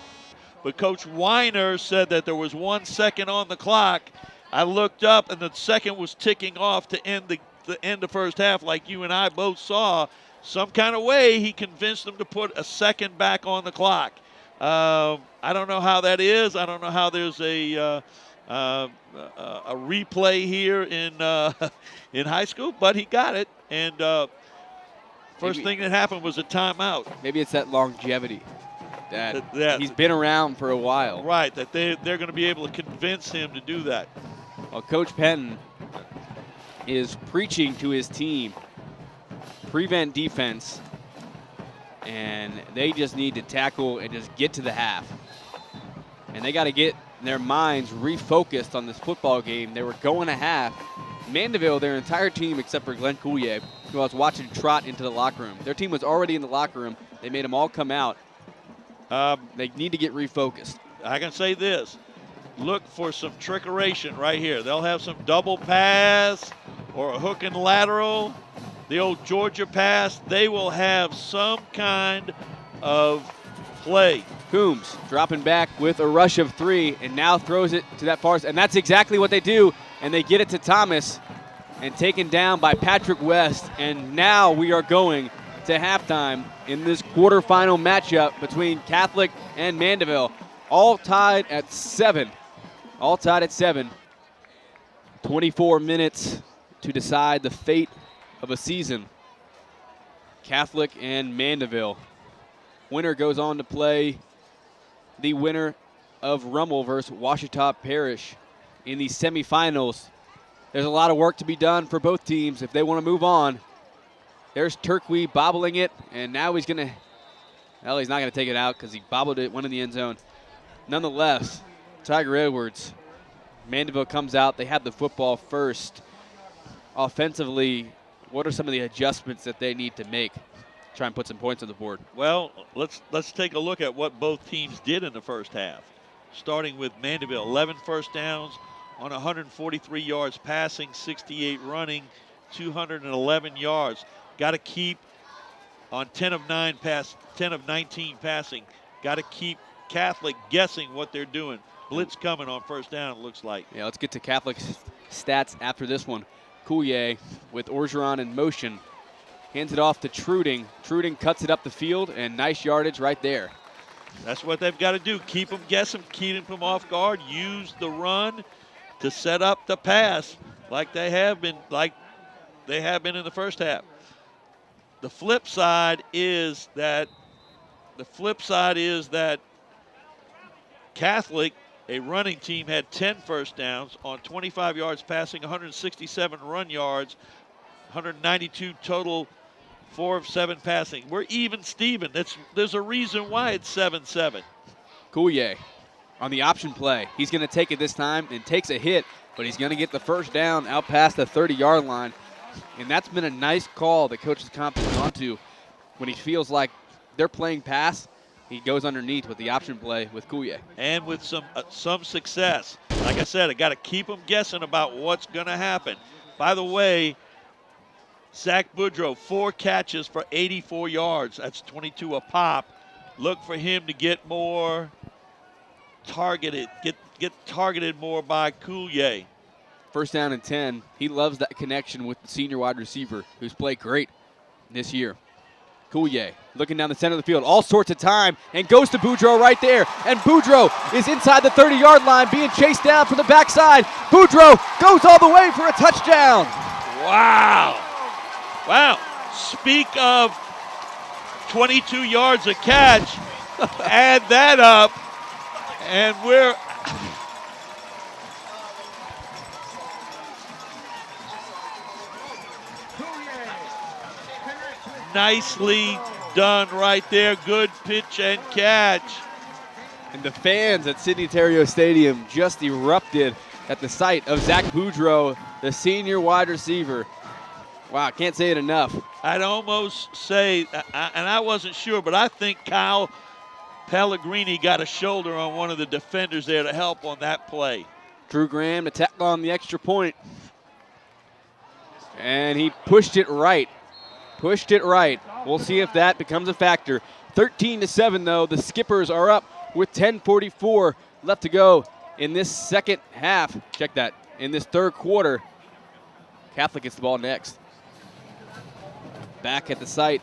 But Coach Weiner said that there was 1 second on the clock. I looked up, and the second was ticking off to end the end of first half, like you and I both saw. Some kind of way he convinced them to put a second back on the clock. I don't know how that is. I don't know how there's a replay here in high school, but he got it. And first thing that happened was a timeout. Maybe it's that longevity that he's been around for a while. Right, that they're going to be able to convince him to do that. Well, Coach Penn is preaching to his team, prevent defense, and they just need to tackle and just get to the half. And they got to get their minds refocused on this football game. They were going to half. Mandeville, their entire team except for Glenn Coulier, who I was watching trot into the locker room. Their team was already in the locker room. They made them all come out. They need to get refocused. I can say this. Look for some trickeration right here. They'll have some double pass or a hook and lateral. The old Georgia pass. They will have some kind of play. Coombs dropping back with a rush of 3 and now throws it to that far. And that's exactly what they do. And they get it to Thomas and taken down by Patrick West. And now we are going to halftime in this quarterfinal matchup between Catholic and Mandeville. All tied at 7. 24 minutes to decide the fate of a season. Catholic and Mandeville. winner goes on to play the winner of Rummel versus Ouachita Parish in the semifinals. There's a lot of work to be done for both teams if they want to move on. There's Turkey bobbling it, and now he's going to, well, he's not going to take it out because he bobbled it, went in the end zone. Nonetheless, Tiger Edwards, Mandeville comes out. They have the football first. Offensively, what are some of the adjustments that they need to make to try and put some points on the board? Well, let's take a look at what both teams did in the first half. Starting with Mandeville, 11 first downs on 143 yards passing, 68 running, 211 yards. Got to keep on 10 of 19 passing. Got to keep Catholic guessing what they're doing. Blitz coming on first down, it looks like. Yeah, let's get to Catholic's stats after this one. Coulier with Orgeron in motion. Hands it off to Truding. Truding cuts it up the field, and nice yardage right there. That's what they've got to do. Keep them guessing, keep them off guard. Use the run to set up the pass like they have been in the first half. The flip side is that Catholic, a running team, had 10 first downs on 25 yards passing, 167 run yards, 192 total, 4 of 7 passing. We're even, Steven. There's a reason why it's 7-7. Coulier on the option play. He's going to take it this time and takes a hit, but he's going to get the first down out past the 30-yard line. And that's been a nice call that Coach Comp has gone to when he feels like they're playing pass. He goes underneath with the option play with Coulier. And with some success. Like I said, I got to keep them guessing about what's going to happen. By the way, Zach Boudreaux, 4 catches for 84 yards. That's 22 a pop. Look for him to get more targeted, get targeted more by Coulier. First down and 10. He loves that connection with the senior wide receiver who's played great this year. Coulier looking down the center of the field, all sorts of time, and goes to Boudreaux right there. And Boudreaux is inside the 30-yard line being chased down from the backside. Boudreaux goes all the way for a touchdown. Wow. Wow. Speak of 22 yards a catch. Add that up, and we're nicely done right there. Good pitch and catch. And the fans at Sidney Terrio Stadium just erupted at the sight of Zach Boudreaux, the senior wide receiver. Wow, can't say it enough. I'd almost say, and I wasn't sure, but I think Kyle Pellegrini got a shoulder on one of the defenders there to help on that play. Drew Graham to tackle on the extra point. And he pushed it right. Pushed it right. We'll see if that becomes a factor. 13-7, though. The Skippers are up with 10:44 left to go in this second half. Check that. In this third quarter. Catholic gets the ball next. Back at the site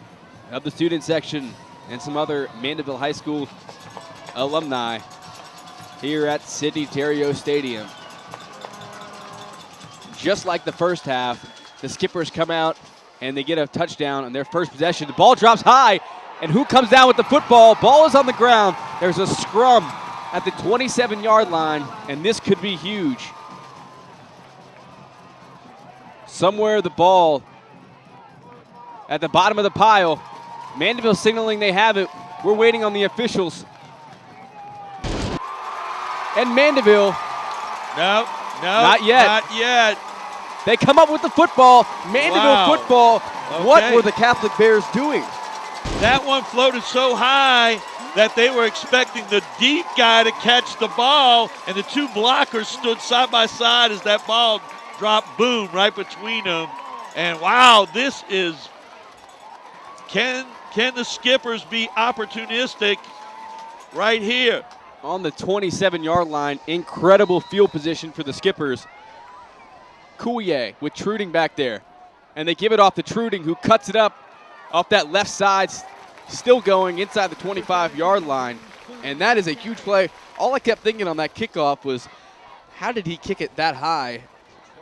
of the student section and some other Mandeville High School alumni here at Sidney Terrio Stadium. Just like the first half, the Skippers come out and they get a touchdown on their first possession. The ball drops high, and who comes down with the football? Ball is on the ground. There's a scrum at the 27-yard line, and this could be huge. Somewhere the ball at the bottom of the pile. Mandeville signaling they have it. We're waiting on the officials. And Mandeville. No, not yet. Not yet. They come up with the football. Mandeville football. Okay. What were the Catholic Bears doing? That one floated so high that they were expecting the deep guy to catch the ball, and the two blockers stood side by side as that ball dropped, boom, right between them. And wow, this is, can the Skippers be opportunistic right here? On the 27-yard line, incredible field position for the Skippers. Coulier with Truding back there. And they give it off to Truding, who cuts it up off that left side, still going inside the 25-yard line. And that is a huge play. All I kept thinking on that kickoff was, how did he kick it that high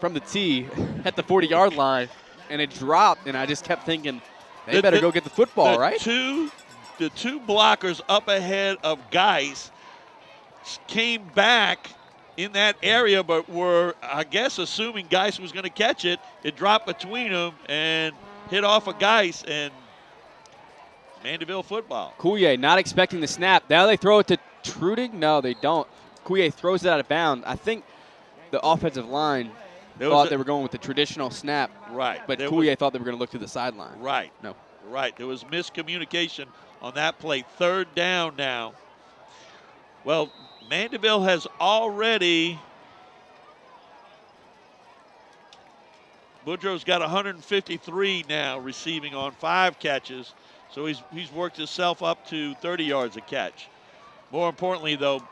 from the tee at the 40-yard line? And it dropped, and I just kept thinking, they better go get the football, right? Two the two blockers up ahead of Geis came back in that area, but were, I guess, assuming Geis was going to catch it. It dropped between them and hit off of Geis, and Mandeville football. Coulier not expecting the snap. Now they throw it to Truding? No, they don't. Coulier throws it out of bounds. I think the offensive line thought they were going with the traditional snap. Right. But Coulier thought they were going to look to the sideline. Right. No. Right. There was miscommunication on that play. 3rd down now. Well, Mandeville has already. Boudreaux's got 153 now receiving on 5 catches. So he's worked himself up to 30 yards a catch. More importantly, though,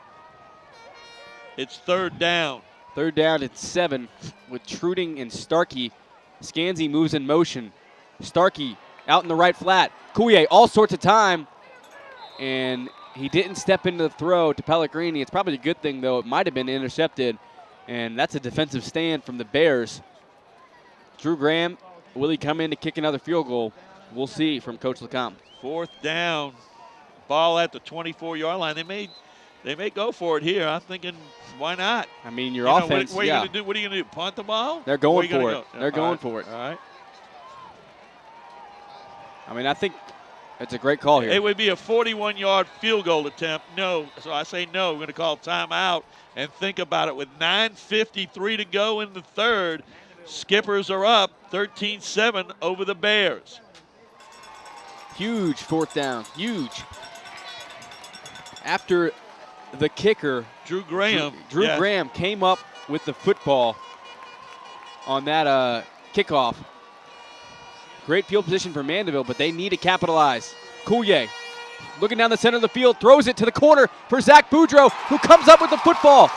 it's 3rd down. 3rd down at 7 with Truding and Starkey. Scansey moves in motion. Starkey out in the right flat. Coulier all sorts of time. And he didn't step into the throw to Pellegrini. It's probably a good thing, though. It might have been intercepted. And that's a defensive stand from the Bears. Drew Graham, will he come in to kick another field goal? We'll see from Coach LeComte. 4th down. Ball at the 24-yard line. They may go for it here. I'm thinking, why not? I mean, your offense, what are you going to do? What are you going to do? Punt the ball? They're going for it. They're going for it. All right. I mean, I think it's a great call here. It would be a 41-yard field goal attempt. No. So I say no. We're going to call timeout and think about it. With 9:53 to go in the 3rd, Skippers are up 13-7 over the Bears. Huge 4th down. Huge. After the kicker, Drew Graham. Drew Graham came up with the football on that kickoff. Great field position for Mandeville, but they need to capitalize. Coulier looking down the center of the field, throws it to the corner for Zach Boudreaux, who comes up with the football.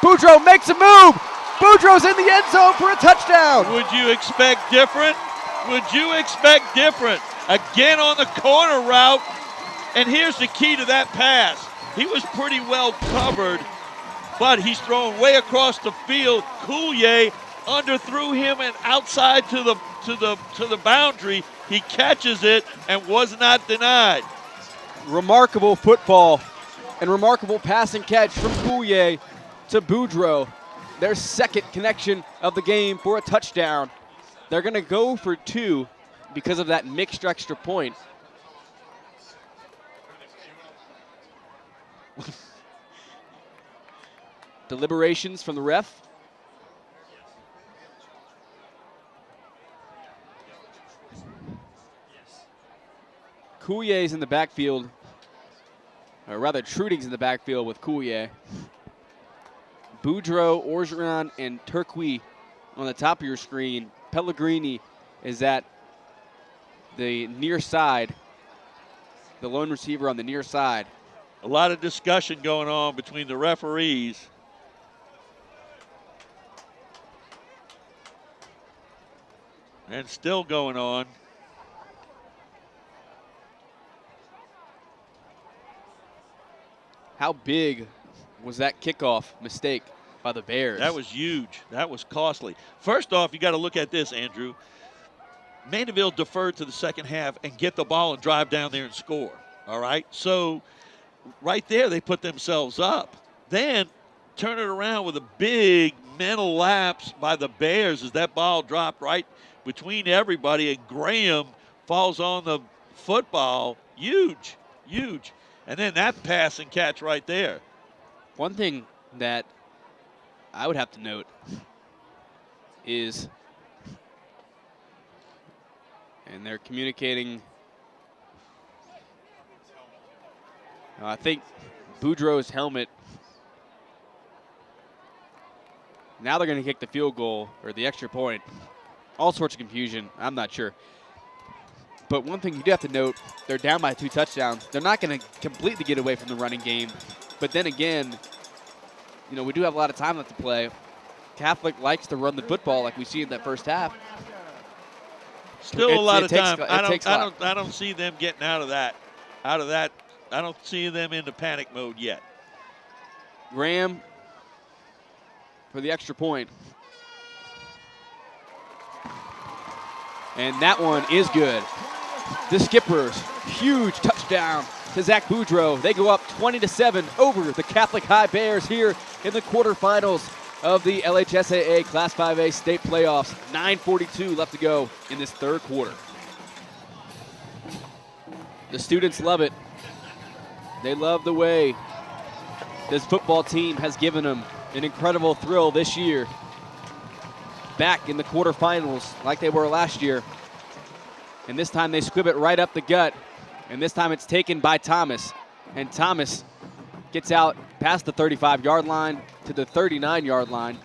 Boudreaux makes a move. Boudreaux's in the end zone for a touchdown. Would you expect different? Would you expect different? Again on the corner route, and here's the key to that pass. He was pretty well covered, but he's thrown way across the field. Coulier underthrew him and outside to the boundary. He catches it and was not denied. Remarkable football and remarkable pass and catch from Coulier to Boudreaux. Their 2nd connection of the game for a touchdown. They're going to go for 2 because of that mixed extra point. Deliberations from the ref. Coulier's in the backfield, or rather Truding's in the backfield with Coulier. Boudreaux, Orgeron, and Turquoise on the top of your screen. Pellegrini is at the near side, the lone receiver on the near side. A lot of discussion going on between the referees. And still going on. How big was that kickoff mistake by the Bears? That was huge. That was costly. First off, you got to look at this, Andrew. Mandeville deferred to the second half and get the ball and drive down there and score. All right? So right there, they put themselves up. Then turn it around with a big mental lapse by the Bears as that ball dropped right between everybody, and Graham falls on the football. Huge, huge. And then that pass and catch right there. One thing that I would have to note is, and they're communicating, I think Boudreaux's helmet, now they're going to kick the field goal or the extra point. All sorts of confusion. I'm not sure. But one thing you do have to note, they're down by 2 touchdowns. They're not going to completely get away from the running game. But then again, you know, we do have a lot of time left to play. Catholic likes to run the football like we see in that first half. Still a lot of time. I don't see them getting out of that. I don't see them in the panic mode yet. Graham for the extra point. And that one is good. The Skippers, huge touchdown to Zach Boudreau. They go up 20-7 over the Catholic High Bears here in the quarterfinals of the LHSAA Class 5A state playoffs. 9:42 left to go in this third quarter. The students love it. They love the way this football team has given them an incredible thrill this year. Back in the quarterfinals like they were last year. And this time they squib it right up the gut. And this time it's taken by Thomas. And Thomas gets out past the 35-yard line to the 39-yard line.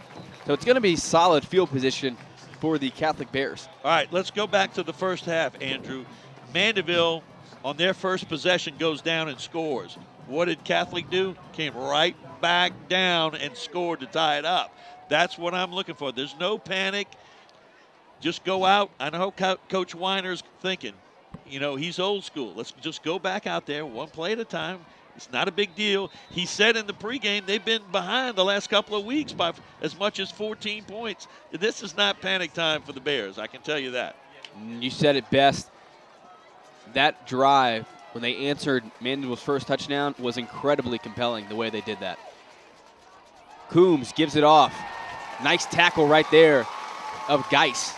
So it's going to be solid field position for the Catholic Bears. All right, let's go back to the first half, Andrew. Mandeville, on their first possession, goes down and scores. What did Catholic do? Came right back down and scored to tie it up. That's what I'm looking for. There's no panic. Just go out. I know Coach Weiner's thinking, you know, he's old school. Let's just go back out there one play at a time. It's not a big deal. He said in the pregame they've been behind the last couple of weeks by as much as 14 points. This is not panic time for the Bears. I can tell you that. You said it best. That drive, when they answered Mandeville's first touchdown, was incredibly compelling the way they did that. Coombs gives it off. Nice tackle right there of Geis.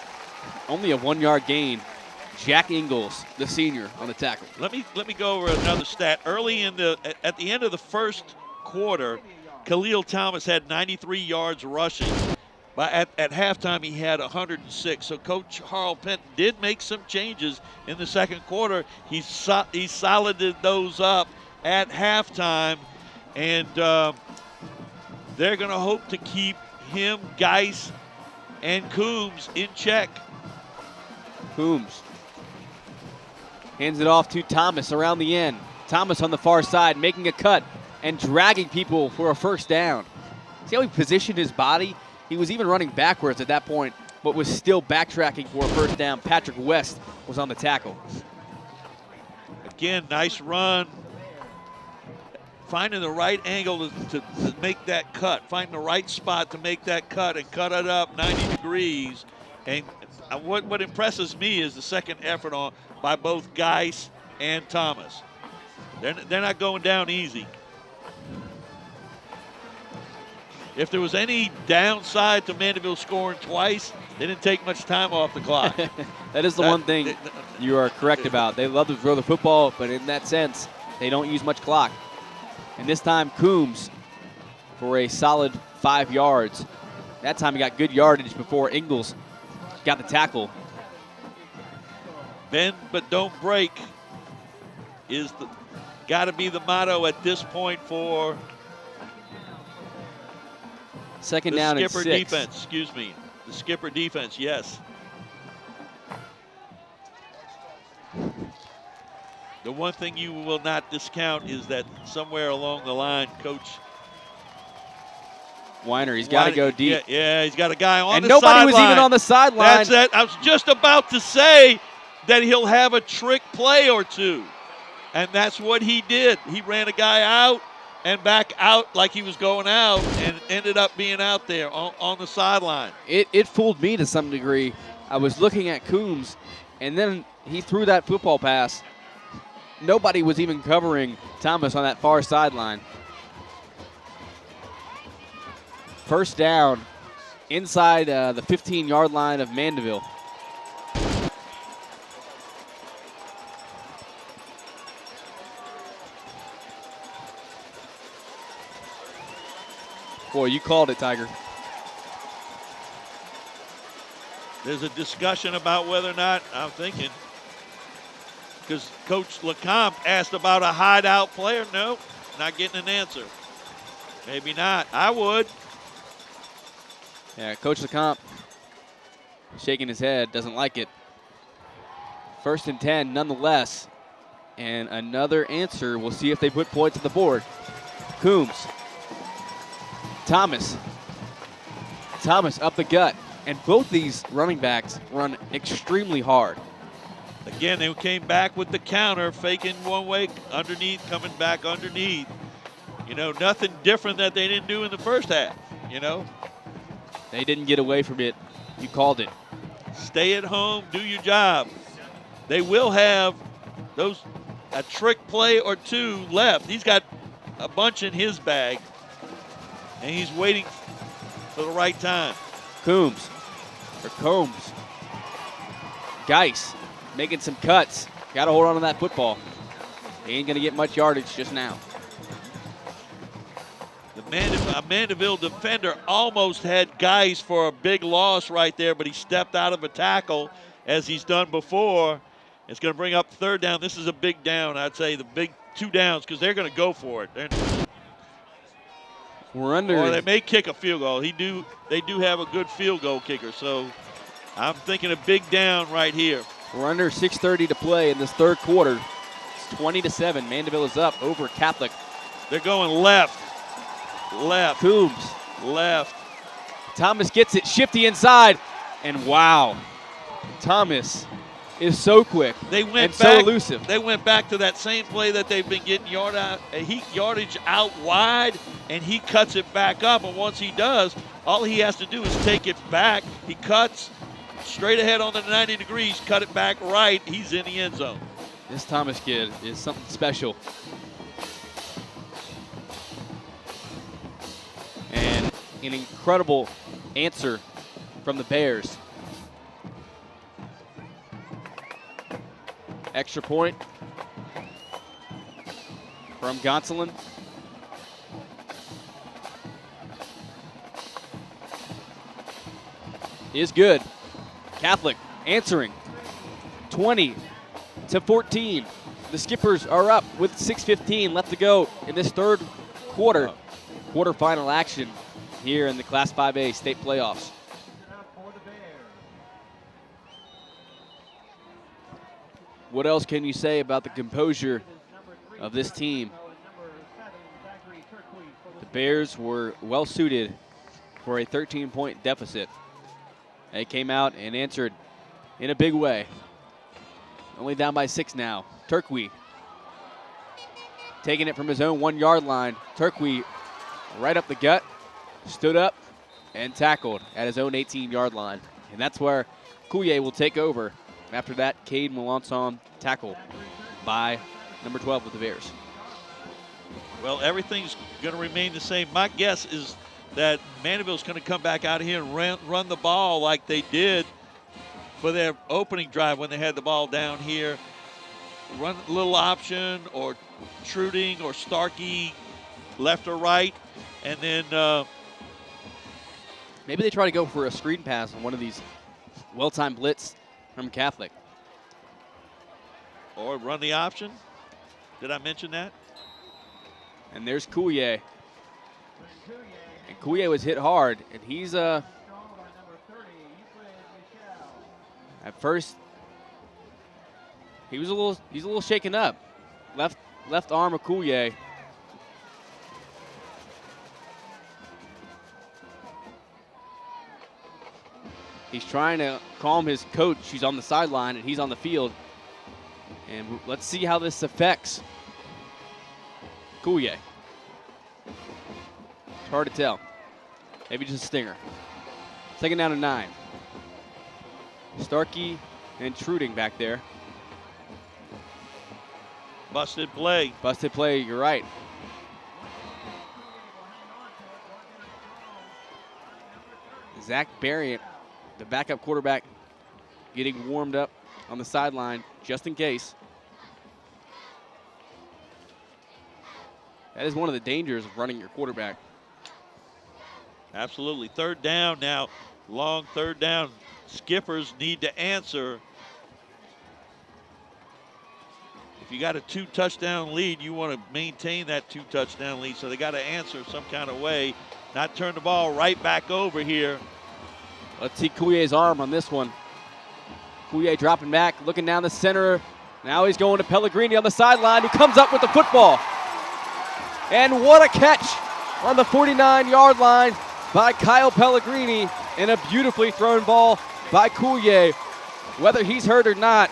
Only a 1-yard gain. Jack Ingalls, the senior, on the tackle. Let me go over another stat. Early at the end of the first quarter, Khalil Thomas had 93 yards rushing. But at halftime, he had 106. So Coach Harl Penton did make some changes in the second quarter. He solided those up at halftime, and they're going to hope to keep him, Geis, and Coombs in check. Coombs hands it off to Thomas around the end. Thomas on the far side making a cut and dragging people for a first down. See how he positioned his body? He was even running backwards at that point, but was still backtracking for a first down. Patrick West was on the tackle. Again, nice run. Finding the right angle to make that cut. Finding the right spot to make that cut and cut it up 90 degrees. And what impresses me is the second effort by both Geis and Thomas. They're not going down easy. If there was any downside to Mandeville scoring twice, they didn't take much time off the clock. That is the one thing you are correct about. They love to throw the football, but in that sense, they don't use much clock. And this time, Coombs for a solid 5 yards. That time he got good yardage before Ingalls got the tackle. Bend but don't break is got to be the motto at this point for second down and 6. The Skipper defense, excuse me. The Skipper defense, yes. The one thing you will not discount is that somewhere along the line, Coach Weiner, he's got to go deep. Yeah, he's got a guy on and the nobody sideline. was even on the sideline. That's it. I was just about to say that he'll have a trick play or two. And that's what he did. He ran a guy out and back out like he was going out and ended up being out there on the sideline. It fooled me to some degree. I was looking at Coombs, and then he threw that football pass. Nobody was even covering Thomas on that far sideline. First down inside the 15-yard line of Mandeville. Boy, you called it, Tiger. There's a discussion about whether or not, I'm thinking, because Coach LeCompte asked about a hideout player. No, not getting an answer. Maybe not. I would. Yeah, Coach LeCompte shaking his head, doesn't like it. 1st and 10 nonetheless. And another answer. We'll see if they put points on the board. Coombs. Thomas up the gut. And both these running backs run extremely hard. Again, they came back with the counter, faking one way underneath, coming back underneath. You know, nothing different that they didn't do in the first half, you know. They didn't get away from it. You called it. Stay at home, do your job. They will have those a trick play or two left. He's got a bunch in his bag, and he's waiting for the right time. Combs. Geis making some cuts. Got to hold on to that football. He ain't going to get much yardage just now. The Mandeville defender almost had Geis for a big loss right there, but he stepped out of a tackle as he's done before. It's going to bring up third down. This is a big down, I'd say, the big 2 downs, because they're going to go for it. We're under. Or they may kick a field goal. They do have a good field goal kicker, so I'm thinking a big down right here. We're under 6:30 to play in this third quarter. It's 20-7. Mandeville is up over Catholic. They're going left. Coombs. Left. Thomas gets it, shifty inside, and wow. Thomas is so quick and so elusive. They went back to that same play that they've been getting yardage out wide, and he cuts it back up. And once he does, all he has to do is take it back. He cuts straight ahead on the 90 degrees, cut it back right. He's in the end zone. This Thomas kid is something special. And an incredible answer from the Bears. Extra point from Gonsolin. Is good. Catholic answering. 20-14. The Skippers are up with 6:15 left to go in this third quarter. Quarterfinal action here in the Class 5A state playoffs. What else can you say about the composure of this team? The Bears were well suited for a 13-point deficit. They came out and answered in a big way. Only down by 6 now. Turquoise taking it from his own 1-yard line. Turquoise right up the gut, stood up, and tackled at his own 18-yard line. And that's where Coulier will take over. After that, Cade Melanson tackle by number 12 with the Bears. Well, everything's going to remain the same. My guess is that Mandeville's going to come back out here and run the ball like they did for their opening drive when they had the ball down here. Run a little option or Truding or Starkey left or right. And then maybe they try to go for a screen pass on one of these well-timed blitz from Catholic. Or run the option. Did I mention that? And there's Coulier. And Coulier was hit hard, and he's at first he's a little shaken up. Left arm of Coulier. He's trying to calm his coach. She's on the sideline, and he's on the field. And let's see how this affects Coulier. It's hard to tell. Maybe just a stinger. Second down and 9. Starkey and Truding back there. Busted play. Busted play, you're right. Zach Barriant, the backup quarterback, getting warmed up on the sideline just in case. That is one of the dangers of running your quarterback. Absolutely. Third down now. Long third down. Skippers need to answer. If you got a 2-touchdown lead, you want to maintain that 2-touchdown lead. So they got to answer some kind of way. Not turn the ball right back over here. Let's see Coulier's arm on this one. Coulier dropping back, looking down the center. Now he's going to Pellegrini on the sideline, who comes up with the football. And what a catch on the 49-yard line by Kyle Pellegrini, and a beautifully thrown ball by Coulier. Whether he's hurt or not,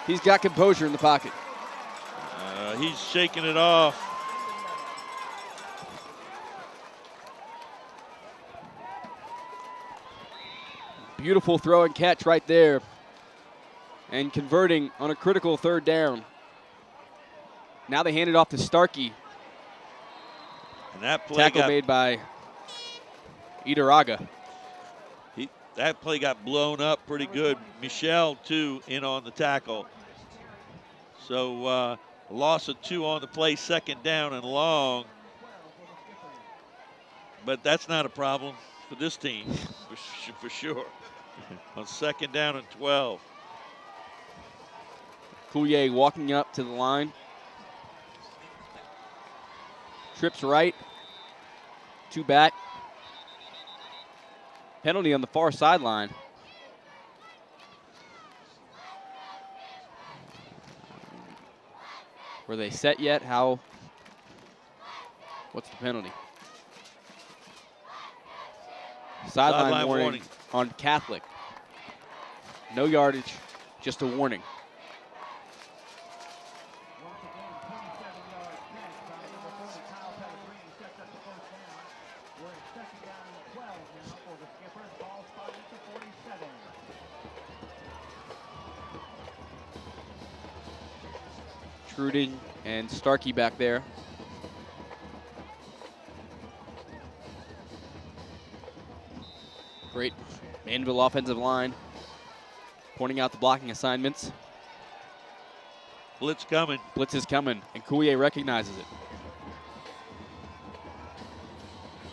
he's got composure in the pocket. He's shaking it off. Beautiful throw and catch right there, and converting on a critical third down. Now they hand it off to Starkey. And that play Tackle made by Idaraga. That play got blown up pretty good. Michelle, too, in on the tackle. So a loss of 2 on the play, 2nd down and long. But that's not a problem for this team, for sure. On 2nd down and 12. Coulier walking up to the line. Trips right. 2 back. Penalty on the far sideline. Were they set yet? What's the penalty? Sideline warning on Catholic. No yardage, just a warning. Truding and Starkey back there. Great Mandeville offensive line pointing out the blocking assignments. Blitz coming. Blitz is coming, and Coulier recognizes it.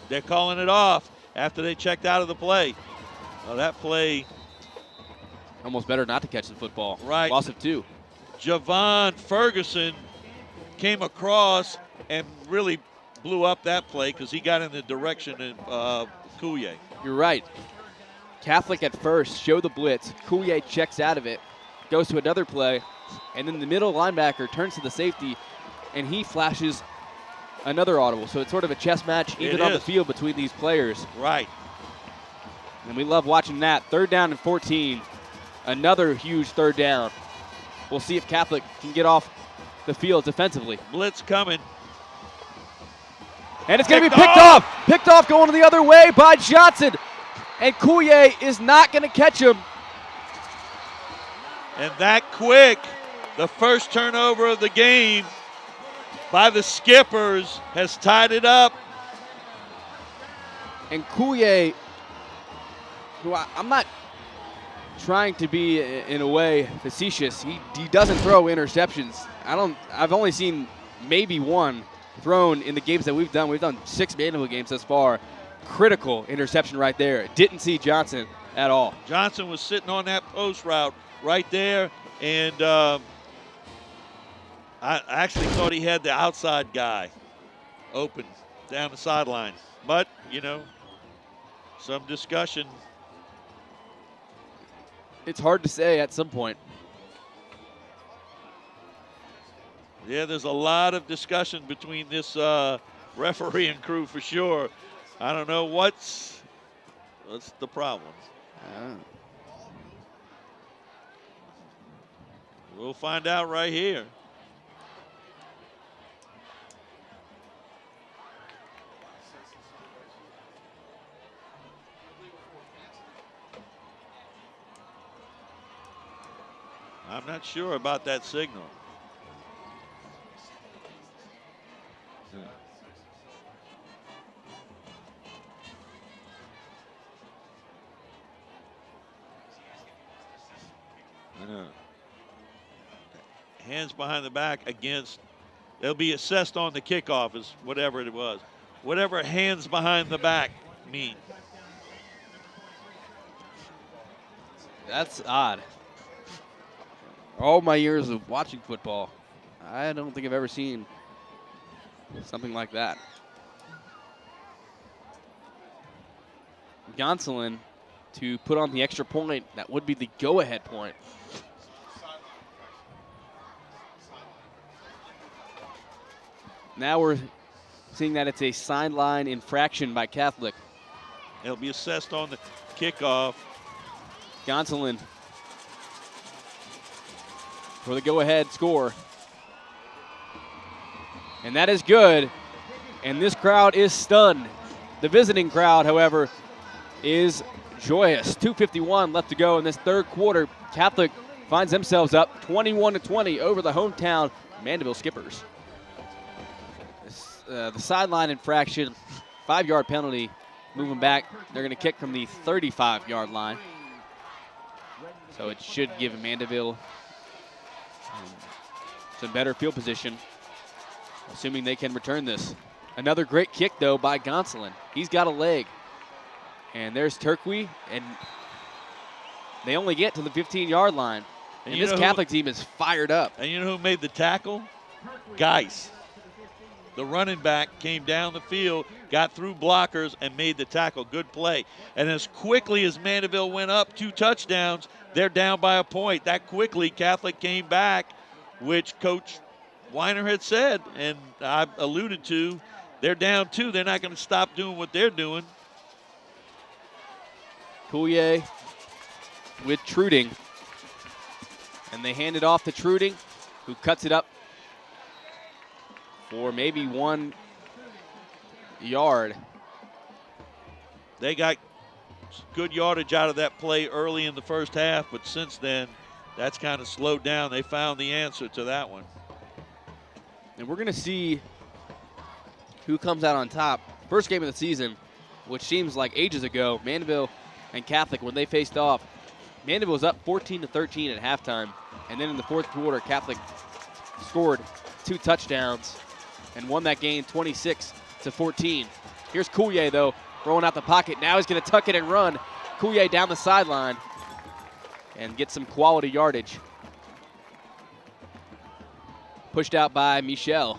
They're calling it off after they checked out of the play. Well, that play. Almost better not to catch the football. Right. Loss of 2. Javon Ferguson came across and really blew up that play because he got in the direction of Coulier. You're right. Catholic at first showed the blitz. Coulier checks out of it, goes to another play, and then the middle linebacker turns to the safety, and he flashes another audible. So it's sort of a chess match even on the field between these players. Right. And we love watching that. 3rd down and 14. Another huge 3rd down. We'll see if Catholic can get off the field defensively. Blitz coming. And it's going to be picked off. Picked off going the other way by Johnson. And Coulier is not going to catch him. And that quick, the first turnover of the game by the Skippers has tied it up. And Coulier, who I'm not trying to be in a way facetious, he doesn't throw interceptions. I've only seen maybe 1 thrown in the games that we've done. We've done 6 Mandeville games thus far. Critical interception right there. Didn't see Johnson at all. Johnson was sitting on that post route right there, and I actually thought he had the outside guy open down the sideline. But, some discussion. It's hard to say at some point. Yeah, there's a lot of discussion between this referee and crew for sure. I don't know what's the problem. We'll find out right here. I'm not sure about that signal. Hands behind the back against, they'll be assessed on the kickoff as whatever it was. Whatever hands behind the back mean. That's odd. All my years of watching football, I don't think I've ever seen something like that. Gonsolin to put on the extra point. That would be the go-ahead point. Now we're seeing that it's a sideline infraction by Catholic. It'll be assessed on the kickoff. Gonsolin for the go-ahead score. And that is good. And this crowd is stunned. The visiting crowd, however, is joyous. 2:51 left to go in this 3rd quarter. Catholic finds themselves up 21-20 over the hometown Mandeville Skippers. the sideline infraction, 5-yard penalty. Moving back, they're going to kick from the 35-yard line. So it should give Mandeville some better field position, assuming they can return this. Another great kick, though, by Gonsolin. He's got a leg. And there's Turkey, and they only get to the 15-yard line. And this Catholic team is fired up. And you know who made the tackle? Geis. The running back came down the field, got through blockers, and made the tackle. Good play. And as quickly as Mandeville went up 2 touchdowns, they're down by a point. That quickly, Catholic came back, which Coach Weiner had said, and I alluded to, they're down 2. They're not going to stop doing what they're doing. Coulier with Truding. And they hand it off to Truding, who cuts it up for maybe 1 yard. They got good yardage out of that play early in the first half, but since then, that's kind of slowed down. They found the answer to that one. And we're going to see who comes out on top. First game of the season, which seems like ages ago, Mandeville and Catholic, when they faced off, Mandeville was up 14-13 at halftime. And then in the fourth quarter, Catholic scored 2 touchdowns and won that game 26-14. Here's Coulier, though, rolling out the pocket. Now he's going to tuck it and run. Coulier down the sideline and get some quality yardage. Pushed out by Michel.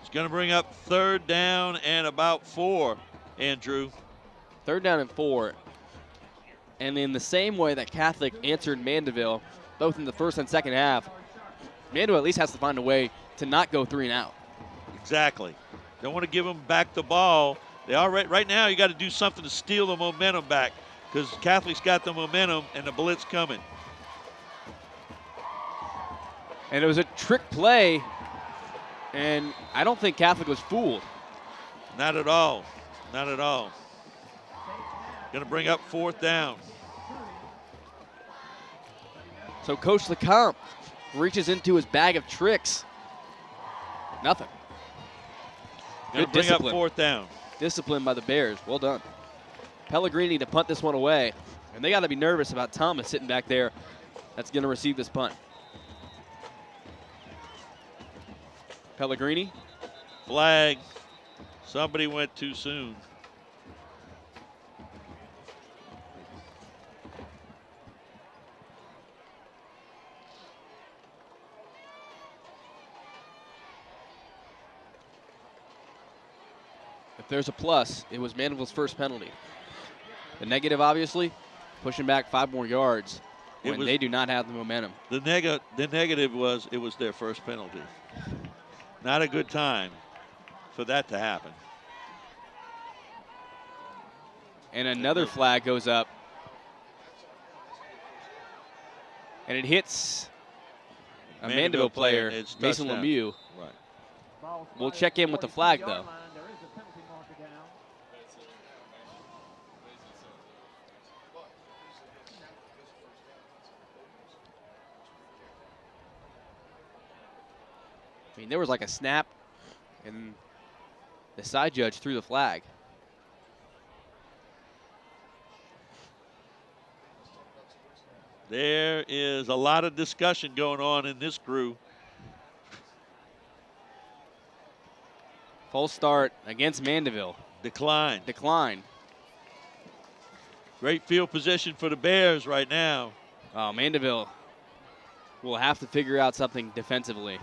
It's going to bring up 3rd down and about 4, Andrew. 3rd down and 4. And in the same way that Catholic answered Mandeville, both in the first and second half, Mandeville at least has to find a way to not go 3 and out. Exactly. Don't want to give them back the ball. They are right now. You got to do something to steal the momentum back, because Catholic's got the momentum and the blitz coming. And it was a trick play, and I don't think Catholic was fooled. Not at all. Not at all. Going to bring up 4th down. So Coach Lecomte reaches into his bag of tricks. Nothing. Going to bring up 4th down. Discipline by the Bears. Well done. Pellegrini to punt this one away. And they got to be nervous about Thomas sitting back there that's going to receive this punt. Pellegrini. Flag. Somebody went too soon. If there's a plus, it was Mandeville's first penalty. The negative, obviously, pushing back 5 more yards when they do not have the momentum. The negative was it was their first penalty. Not a good time for that to happen. And another flag goes up. And it hits a Mandeville player, Mason Lemieux. Right. We'll check in with the flag, though. I mean, there was like a snap, and the side judge threw the flag. There is a lot of discussion going on in this crew. False start against Mandeville. Decline. Great field position for the Bears right now. Oh, Mandeville will have to figure out something defensively,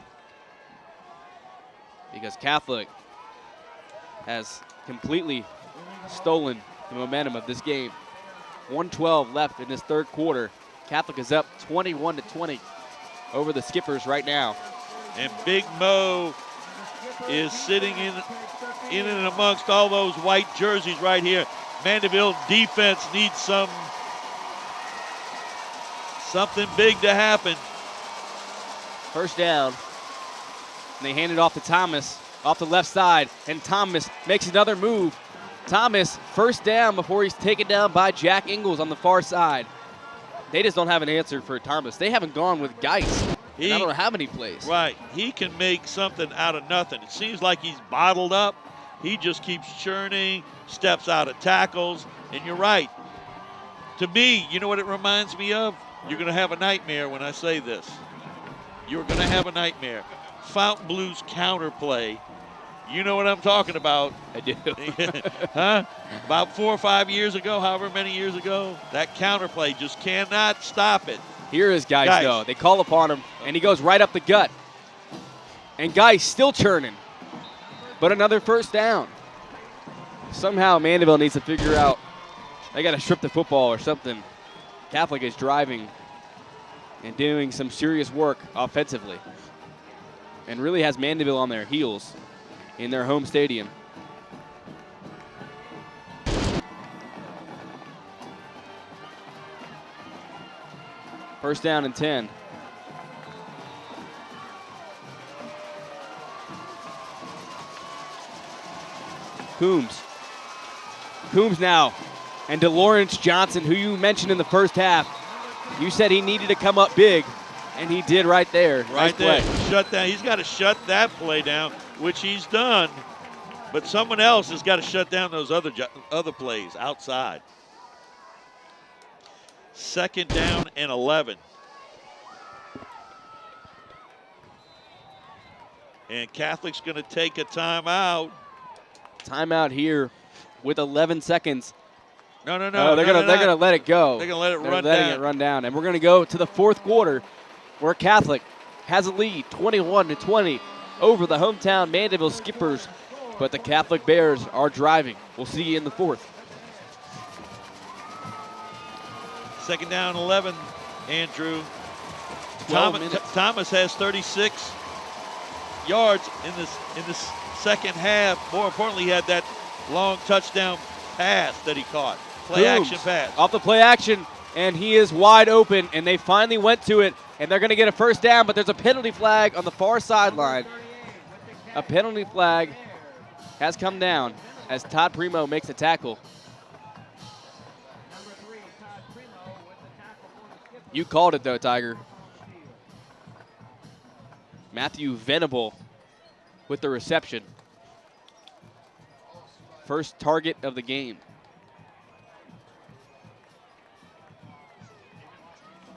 because Catholic has completely stolen the momentum of this game. 1:12 left in this third quarter. Catholic is up 21-20 over the Skippers right now. And Big Mo is sitting in and amongst all those white jerseys right here. Mandeville defense needs something big to happen. First down. And they hand it off to Thomas off the left side, and Thomas makes another move. Thomas first down before he's taken down by Jack Ingles on the far side. They just don't have an answer for Thomas. They haven't gone with Geis. I don't know how many plays. Right. He can make something out of nothing. It seems like he's bottled up. He just keeps churning, steps out of tackles, and you're right. To me, you know what it reminds me of? You're going to have a nightmare when I say this. You're going to have a nightmare. Fontainebleau's counterplay. You know what I'm talking about. I do. Huh? About 4 or 5 years ago, however many years ago, that counterplay just cannot stop it. Here is Geis, though. They call upon him, and he goes right up the gut. And Geis still churning. But another first down. Somehow Mandeville needs to figure out, they got to strip the football or something. Catholic is driving and doing some serious work offensively. And really has Mandeville on their heels in their home stadium. First down and 10. Coombs now. And DeLawrence Johnson, who you mentioned in the first half, you said he needed to come up big, and he did right there. Right there. Shut down. He's got to shut that play down, which he's done. But someone else has got to shut down those other plays outside. 2nd down and 11. And Catholic's going to take a timeout. Timeout here with 11 seconds. No. They're gonna let it go. They're gonna let it They're run letting down. it run down, and we're gonna go to the 4th quarter, where Catholic has a lead, 21-20, over the hometown Mandeville Skippers, but the Catholic Bears are driving. We'll see you in the 4th. 2nd down, 11. Andrew. 12 minutes. Thomas has 36 yards in this second half. More importantly, he had that long touchdown pass that he caught. Play action pass. Off the play action, and he is wide open, and they finally went to it, and they're going to get a first down, but there's a penalty flag on the far sideline. A penalty flag has come down as Todd Primo makes a tackle. You called it, though, Tiger. Matthew Venable with the reception. First target of the game.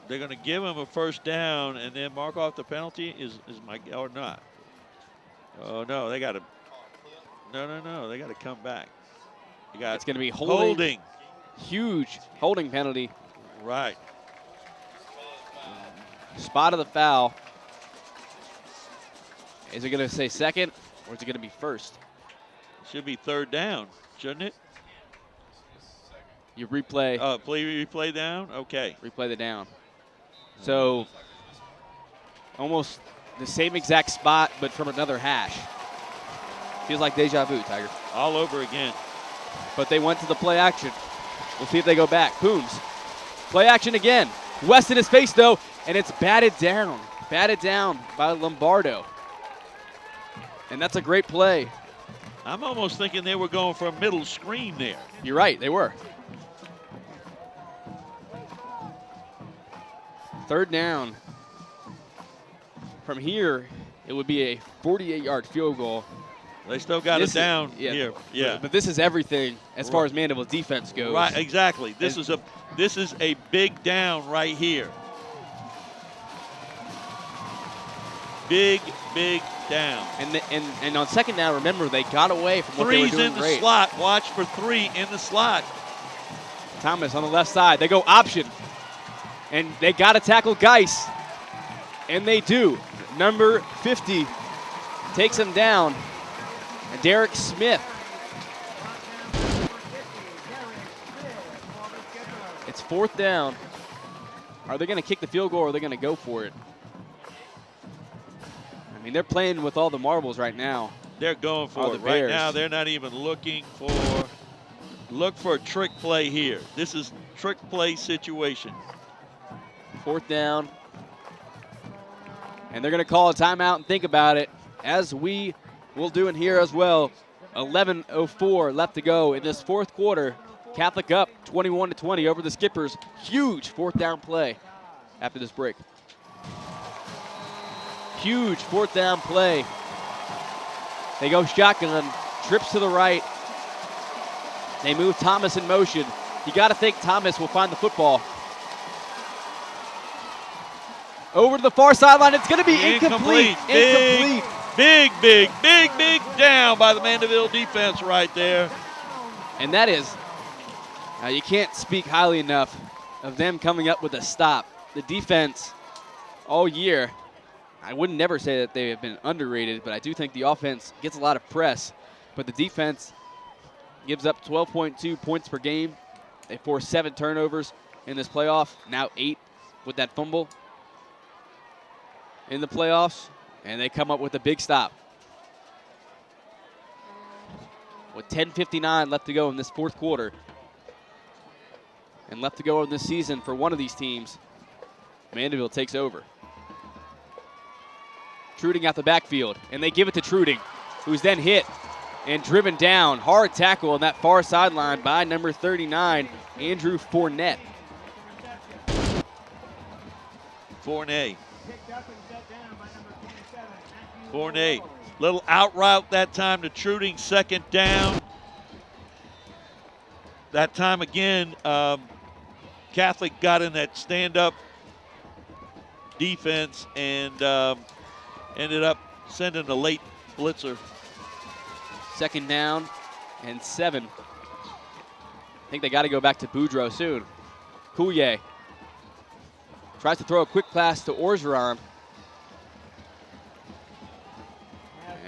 They're going to give him a first down and then mark off the penalty. Or not? Oh no, they got to. No, they got to come back. It's going to be holding. Huge holding penalty. Right. Spot of the foul. Is it going to say second or is it going to be first? Should be 3rd down, shouldn't it? You replay. Replay down? Okay. Replay the down. So almost the same exact spot, but from another hash. Feels like deja vu, Tiger. All over again. But they went to the play action. We'll see if they go back. Coombs. Play action again. West in his face, though, and it's batted down. Batted down by Lombardo. And that's a great play. I'm almost thinking they were going for a middle screen there. You're right, they were. 3rd down. From here, it would be a 48-yard field goal. They still got it down here. Yeah. But this is everything as far as Mandeville's defense goes. Right, exactly. This is a big down right here. Big down. And on 2nd down, remember, they got away from what they were doing. 3's in the slot. Watch for 3 in the slot. Thomas on the left side. They go option. And they got to tackle Geis. And they do. Number 50 takes him down. And Derek Smith. It's 4th down. Are they going to kick the field goal or are they going to go for it? I mean, they're playing with all the marbles right now. They're going for it. Right now, they're not even looking for. Look for a trick play here. This is trick play situation. 4th down. And they're going to call a timeout and think about it, as we will do in here as well. 11:04 left to go in this 4th quarter. Catholic up 21-20 over the Skippers. Huge 4th down play after this break. huge fourth down play. They go shotgun, trips to the right. They move Thomas in motion. You got to think Thomas will find the football. Over to the far sideline. It's going to be incomplete. Big down by the Mandeville defense right there. And that is, you can't speak highly enough of them coming up with a stop. The defense all year, I would never say that they have been underrated, but I do think the offense gets a lot of press. But the defense gives up 12.2 points per game. They forced 7 turnovers in this playoff, now 8 with that fumble in the playoffs, and they come up with a big stop. With 10:59 left to go in this fourth quarter, and left to go in this season for one of these teams, Mandeville takes over. Truding out the backfield, and they give it to Truding, who's then hit and driven down. Hard tackle on that far sideline by number 39, Andrew Fournette. Fournette. Little out route that time to Truding, second down. That time again, Catholic got in that stand-up defense and ended up sending a late blitzer. Second down and 7. I think they got to go back to Boudreaux soon. Coulier tries to throw a quick pass to Orgeron.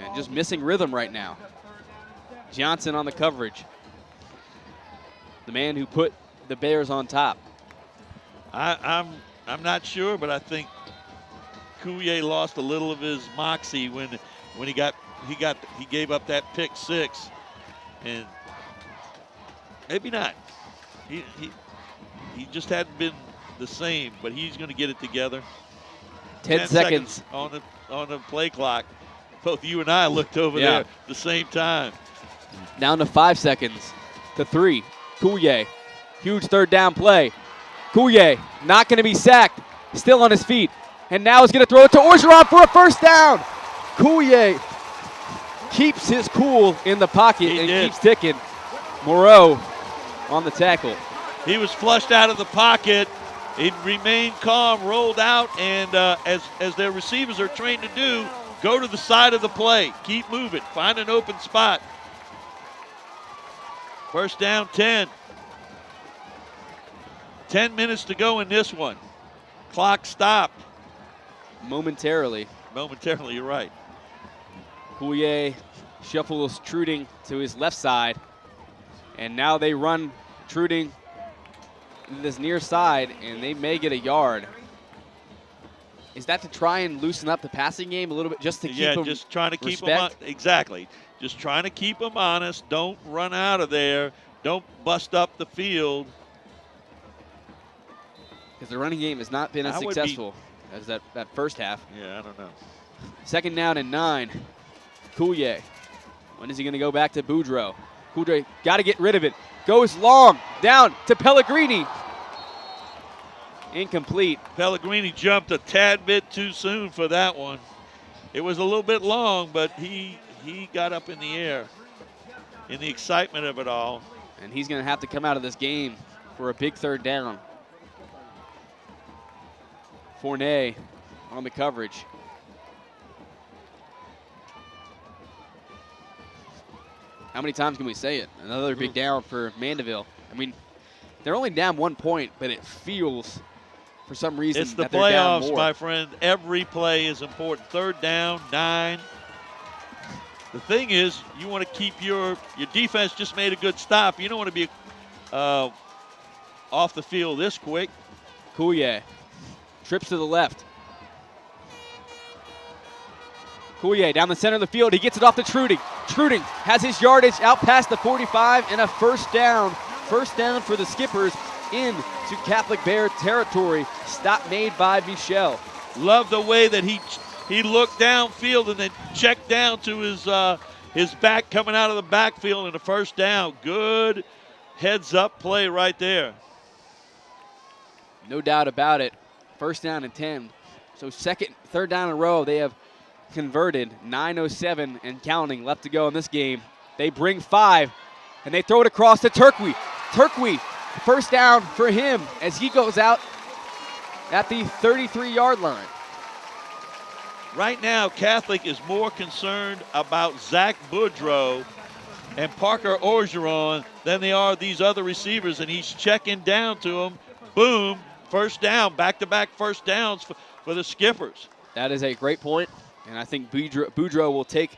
And just missing rhythm right now. Johnson on the coverage. The man who put the Bears on top. I'm not sure, but I think Coulier lost a little of his moxie when he gave up that pick 6, and maybe not. He just hadn't been the same, but he's going to get it together. 10 seconds on the play clock. Both you and I looked over there at the same time. Down to 5 seconds to 3. Coulier, huge third down play. Coulier not going to be sacked, still on his feet, and now is going to throw it to Orgeron for a first down. Coulier keeps his cool in the pocket and keeps ticking. Moreau on the tackle. He was flushed out of the pocket. He remained calm, rolled out, and as their receivers are trained to do, go to the side of the play. Keep moving. Find an open spot. First down, 10. 10 minutes to go in this one. Clock stopped. Momentarily, you're right. Coulier shuffles Truding to his left side, and now they run Truding this near side, and they may get a yard. Is that to try and loosen up the passing game a little bit, just to keep them just trying to keep respect? them exactly. Just trying to keep them honest. Don't run out of there. Don't bust up the field. Because the running game has not been as successful as that first half. Yeah, I don't know. Second down and 9. Coulier. When is he going to go back to Boudreaux? Coulier got to get rid of it. Goes long, down to Pellegrini. Incomplete. Pellegrini jumped a tad bit too soon for that one. It was a little bit long, but he got up in the air in the excitement of it all. And he's going to have to come out of this game for a big third down. Fournette on the coverage. How many times can we say it? Another big down for Mandeville. I mean, they're only down 1 point, but it feels for some reason it's the that they're down playoffs, more. my friend. Every play is important. Third down, 9. The thing is, you want to keep your defense just made a good stop. You don't want to be off the field this quick. Coulier trips to the left. Coulier down the center of the field. He gets it off to Truding. Truding has his yardage out past the 45 and a first down. First down for the Skippers into Catholic Bear territory. Stop made by Michel. Love the way that he looked downfield and then checked down to his back coming out of the backfield in the first down. Good heads-up play right there. No doubt about it. First down and 10. So third down in a row. They have converted, 9:07 and counting left to go in this game. They bring 5, and they throw it across to Turkey. Turkey, first down for him as he goes out at the 33-yard line. Right now, Catholic is more concerned about Zach Boudreaux and Parker Orgeron than they are these other receivers, and he's checking down to them. Boom, first down, back-to-back first downs for the Skippers. That is a great point, and I think Boudreaux will take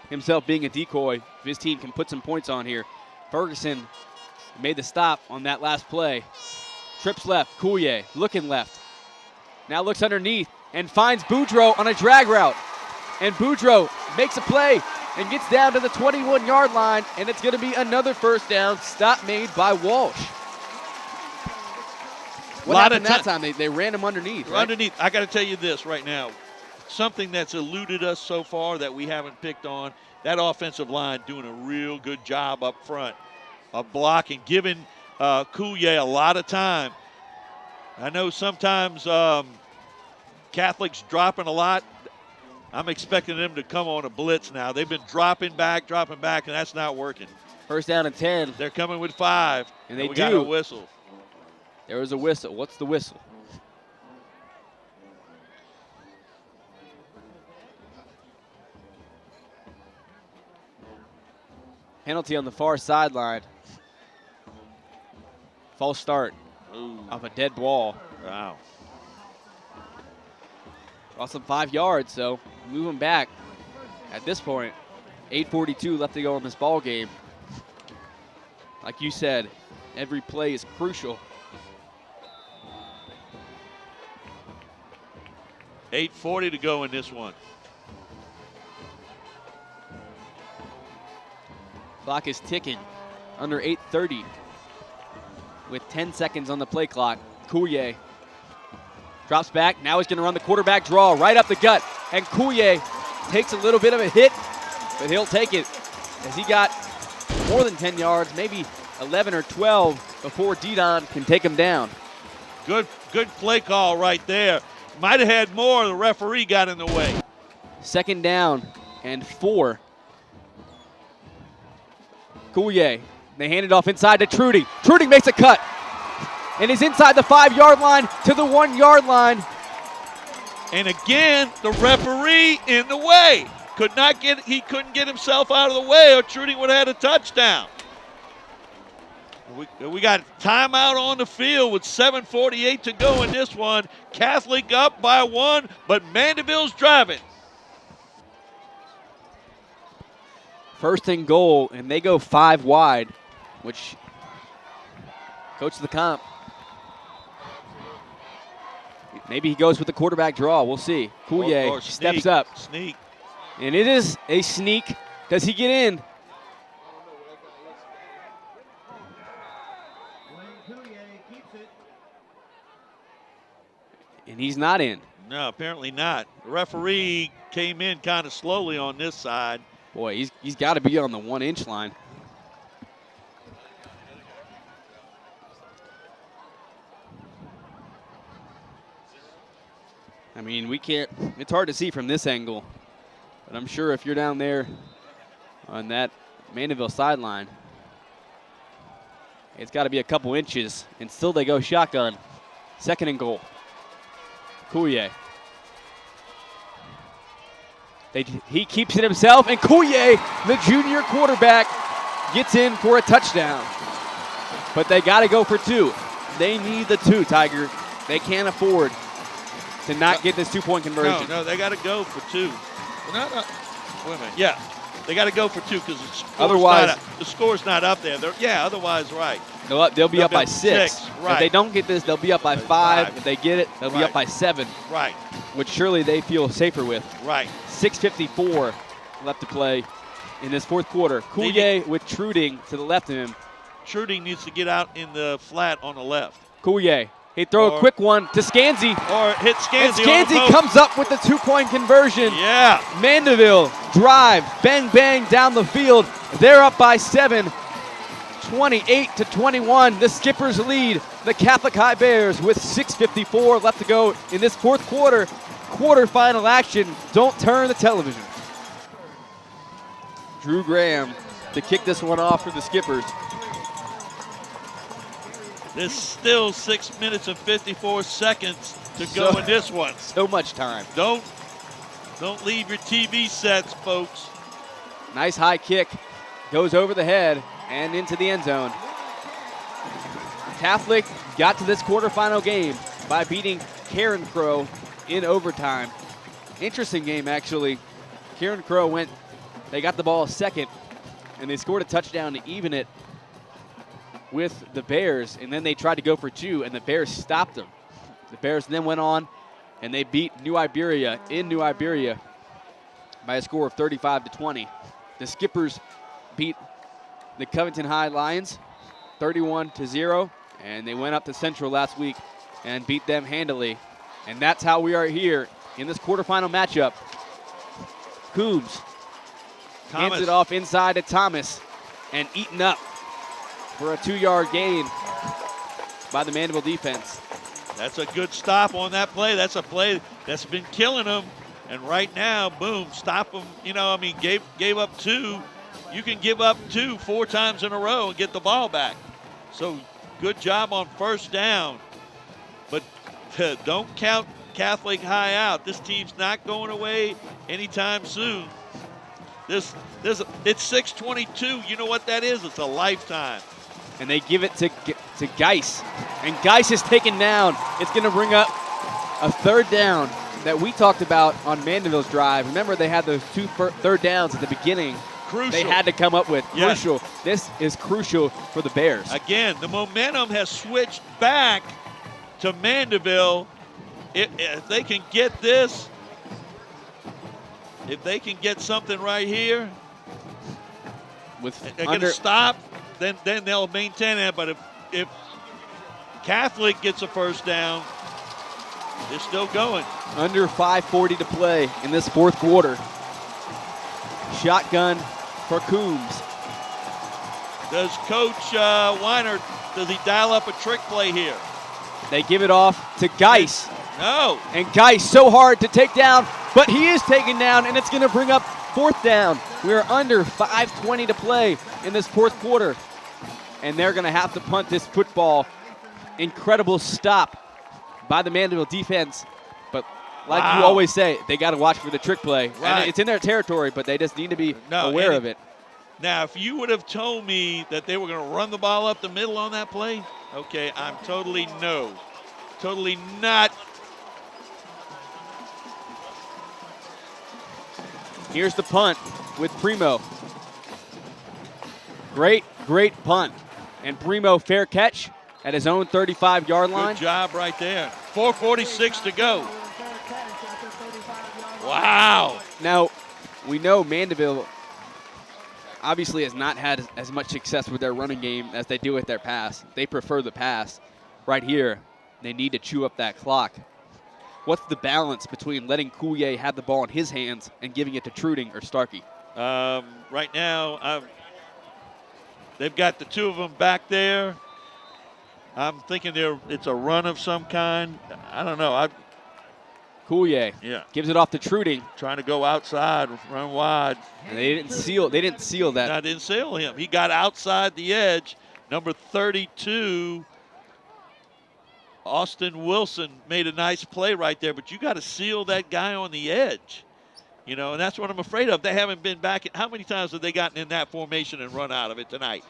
himself being a decoy if his team can put some points on here. Ferguson made the stop on that last play. Trips left, Coulier looking left. Now looks underneath and finds Boudreaux on a drag route. And Boudreaux makes a play and gets down to the 21-yard line, and it's going to be another first down. Stop made by Walsh. What happened that time? They ran him underneath, right? Underneath. I got to tell you this right now. Something that's eluded us so far that we haven't picked on, that offensive line doing a real good job up front of blocking, giving Coulier a lot of time. I know sometimes Catholic's dropping a lot. I'm expecting them to come on a blitz now. They've been dropping back, and that's not working. First down and 10. They're coming with 5. And we got a whistle. There was a whistle. What's the whistle? Penalty on the far sideline. False start. Ooh. Off a dead ball. Wow. Lost them 5 yards, so move them back. At this point, 8:42 left to go in this ball game. Like you said, every play is crucial. 8:40 to go in this one. Clock is ticking. Under 8:30 with 10 seconds on the play clock. Coulier drops back. Now he's going to run the quarterback draw right up the gut. And Coulier takes a little bit of a hit, but he'll take it as he got more than 10 yards, maybe 11 or 12 before Didon can take him down. Good play call right there. Might have had more. The referee got in the way. Second down and 4. Coulier, they hand it off inside to Trudy. Trudy makes a cut and is inside the 5-yard line to the 1-yard line. And again, the referee in the way. He couldn't get himself out of the way, or Trudy would have had a touchdown. We got timeout on the field with 7:48 to go in this one. Catholic up by 1, but Mandeville's driving. First and goal, and they go 5 wide, which coach of the comp. Maybe he goes with the quarterback draw. We'll see. Coulier steps up. Sneak. And it is a sneak. Does he get in? And he's not in. No, apparently not. The referee came in kind of slowly on this side. Boy, he's got to be on the 1-inch line. I mean, we can't, it's hard to see from this angle, but I'm sure if you're down there on that Mandeville sideline, it's got to be a couple inches, and still they go shotgun. Second and goal. Coulier. He keeps it himself, and Coulier, the junior quarterback, gets in for a touchdown. But they got to go for 2. They need the 2, Tiger. They can't afford to not get this 2-point conversion. No, they got to go for 2. Wait a minute. Yeah, they got to go for 2 because the score's not up there. Otherwise, right. They'll be up by 6. Right. If they don't get this, they'll be up by 5. If they get it, they'll be up by 7. Right. Which surely they feel safer with. Right. 6:54 left to play in this fourth quarter. Coulier with Truding to the left of him. Truding needs to get out in the flat on the left. Coulier. He throw a quick one to Scansey. Or hit Scansey. And Scansey comes up with the 2-point conversion. Yeah. Mandeville drive, bang, bang down the field. They're up by 7, 28-21. The Skippers lead the Catholic High Bears with 6:54 left to go in this fourth quarter. quarterfinal action. Don't turn the television. Drew Graham to kick this one off for the Skippers. There's still 6 minutes and 54 seconds to go in this one. So much time. Don't leave your TV sets, folks. Nice high kick. Goes over the head and into the end zone. Catholic got to this quarterfinal game by beating Karen Crow in overtime. Interesting game, actually. Karen Crow they got the ball second, and they scored a touchdown to even it with the Bears, and then they tried to go for two, and the Bears stopped them. The Bears then went on, and they beat New Iberia in New Iberia by a score of 35-20. The Skippers beat the Covington High Lions 31-0, and they went up to Central last week and beat them handily. And that's how we are here in this quarterfinal matchup. Coombs hands it off inside to Thomas and eaten up for a 2-yard gain by the Mandeville defense. That's a good stop on that play. That's a play that's been killing them. And right now, boom, stop them. Gave up two. You can give up two 4 times in a row and get the ball back. So good job on first down. But don't count Catholic High out. This team's not going away anytime soon. It's 6:22. You know what that is? It's a lifetime. And they give it to Geis. And Geis is taken down. It's going to bring up a third down that we talked about on Mandeville's drive. Remember, they had those 2 third downs at the beginning. Crucial. They had to come up with. Yes. Crucial. This is crucial for the Bears. Again, the momentum has switched back to Mandeville. If they can get this, if they can get something right here, they're going to stop, then they'll maintain that. But if Catholic gets a first down, they're still going. Under 5:40 to play in this fourth quarter. Shotgun for Coombs. Does Coach Weiner, does he dial up a trick play here? They give it off to Geis. No. And Geis so hard to take down, but he is taken down, and it's going to bring up fourth down. We are under 5:20 to play in this fourth quarter, and they're going to have to punt this football. Incredible stop by the Mandeville defense, but like you always say, they got to watch for the trick play. Right. And it's in their territory, but they just need to be aware of it. Now, if you would have told me that they were going to run the ball up the middle on that play, okay, I'm totally not. Here's the punt with Primo. Great punt. And Primo, fair catch at his own 35-yard line. Good job right there. 4:46 to go. Wow. Now, we know Mandeville obviously has not had as much success with their running game as they do with their pass. They prefer the pass. Right here, they need to chew up that clock. What's the balance between letting Coulier have the ball in his hands and giving it to Truding or Starkey? Right now, they've got the two of them back there. I'm thinking it's a run of some kind. I don't know. Coulier gives it off to Truding. Trying to go outside, run wide. And they didn't seal that. I didn't seal him. He got outside the edge. Number 32, Austin Wilson, made a nice play right there, but you got to seal that guy on the edge. And that's what I'm afraid of. They haven't been back. How many times have they gotten in that formation and run out of it tonight?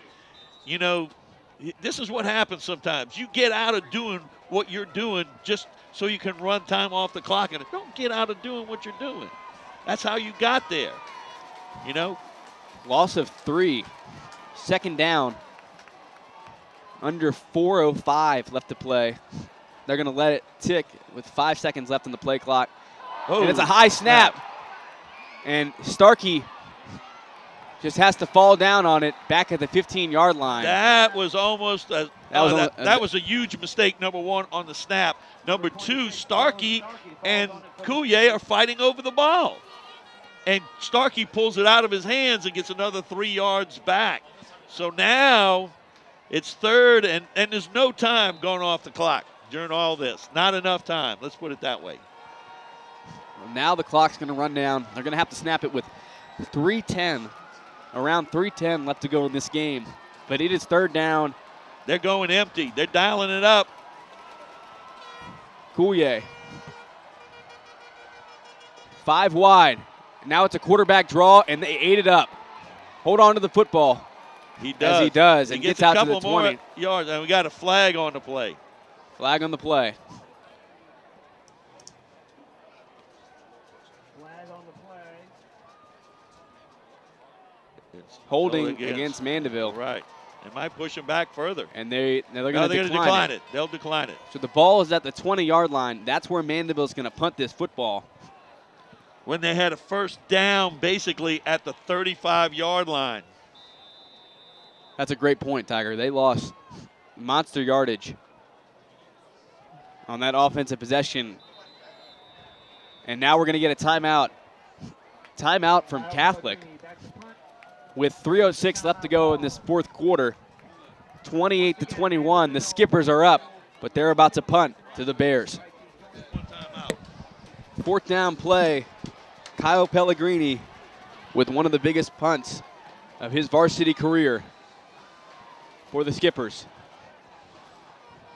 This is what happens sometimes. You get out of doing what you're doing just so you can run time off the clock, and don't get out of doing what you're doing. That's how you got there. Loss of 3. Second down. Under 4:05 left to play. They're going to let it tick with 5 seconds left on the play clock. And it's a high snap. And Starkey just has to fall down on it back at the 15-yard line. That was almost that was a huge mistake, number one, on the snap. Number two, Starkey and Coulier are fighting over the ball. And Starkey pulls it out of his hands and gets another 3 yards back. So now it's third, and there's no time going off the clock during all this. Not enough time. Let's put it that way. Now the clock's going to run down. They're going to have to snap it with around 3:10 left to go in this game. But it is third down. They're going empty. They're dialing it up. Coulier. 5 wide. Now it's a quarterback draw, and they ate it up. Hold on to the football. He does. As he does, he and gets gets out a to the couple 20. more yards, and we got a flag on the play. Flag on the play. Holding against Mandeville. Right. They might push him back further. And they're going to decline it. They'll decline it. So the ball is at the 20-yard line. That's where Mandeville's going to punt this football. When they had a first down basically at the 35-yard line. That's a great point, Tiger. They lost monster yardage on that offensive possession. And now we're going to get a timeout. Timeout from Catholic. With 3:06 left to go in this fourth quarter, 28-21. The Skippers are up, but they're about to punt to the Bears. Fourth down play. Kyle Pellegrini with one of the biggest punts of his varsity career for the Skippers.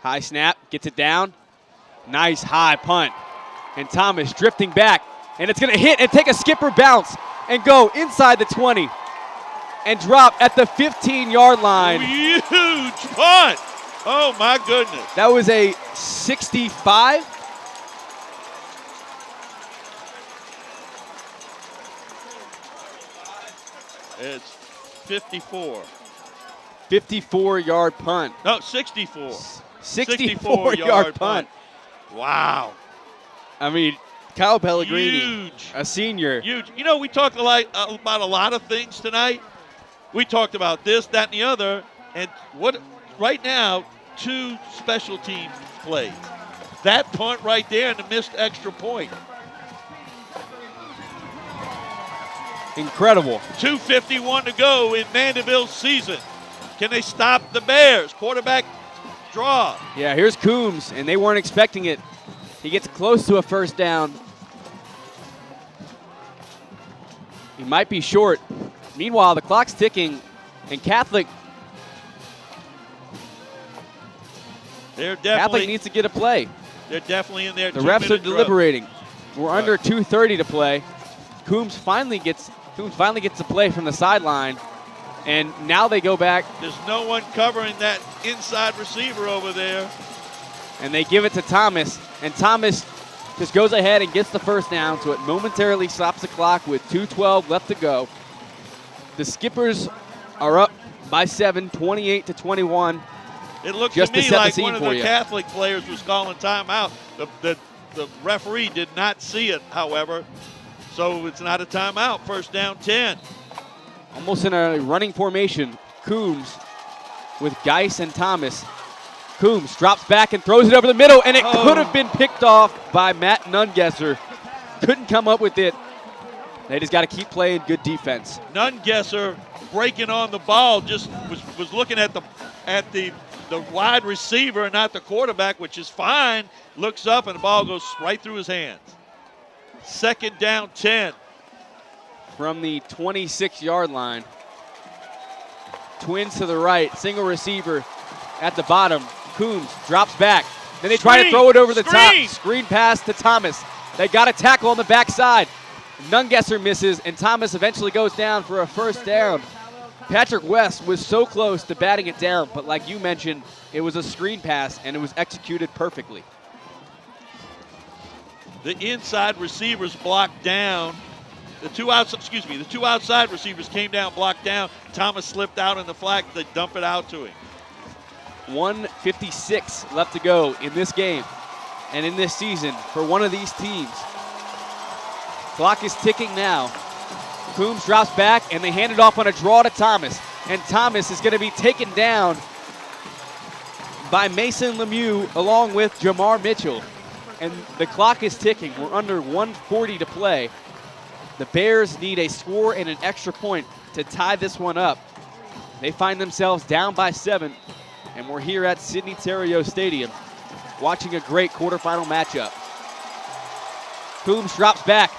High snap, gets it down. Nice high punt. And Thomas drifting back, and it's going to hit and take a Skipper bounce and go inside the 20 and drop at the 15-yard line. Huge punt. Oh, my goodness. That was a 65. It's 54. 54-yard punt. No, 64. 64-yard punt. Wow. I mean, Kyle Pellegrini, Huge. a senior. Huge. You know, we talked about a lot of things tonight. We talked about this, that, and the other. And what right now, 2 special team plays. That punt right there and the missed extra point. Incredible. 2:51 to go in Mandeville's season. Can they stop the Bears? Quarterback draw. Yeah, here's Coombs, and they weren't expecting it. He gets close to a first down. He might be short. Meanwhile, the clock's ticking, and Catholic needs to get a play. They're definitely in there. The refs are deliberating. We're under 2:30 to play. Coombs finally gets the play from the sideline, and now they go back. There's no one covering that inside receiver over there. And they give it to Thomas, and Thomas just goes ahead and gets the first down, so it momentarily stops the clock with 2:12 left to go. The Skippers are up by 7, 28-21. It looked just to me set like the one of scene the for Catholic players was calling timeout. The referee did not see it, however, so it's not a timeout. First down, 10. Almost in a running formation, Coombs with Geis and Thomas. Coombs drops back and throws it over the middle, and it could have been picked off by Matt Nungesser. Couldn't come up with it. They just got to keep playing good defense. Nungesser breaking on the ball, just was looking at the wide receiver and not the quarterback, which is fine. Looks up and the ball goes right through his hands. Second down, 10. From the 26-yard line. Twins to the right, single receiver at the bottom. Coombs drops back. Then they try to throw it over the top. Screen pass to Thomas. They got a tackle on the backside. Nungesser misses, and Thomas eventually goes down for a first down. Patrick West was so close to batting it down, but like you mentioned, it was a screen pass, and it was executed perfectly. The inside receivers blocked down. The two outside receivers came down, blocked down. Thomas slipped out in the flat. They dump it out to him. 1:56 left to go in this game and in this season for one of these teams. Clock is ticking now. Coombs drops back, and they hand it off on a draw to Thomas. And Thomas is going to be taken down by Mason Lemieux along with Jamar Mitchell. And the clock is ticking. We're under 1:40 to play. The Bears need a score and an extra point to tie this one up. They find themselves down by 7, and we're here at Sidney Terrio Stadium watching a great quarterfinal matchup. Coombs drops back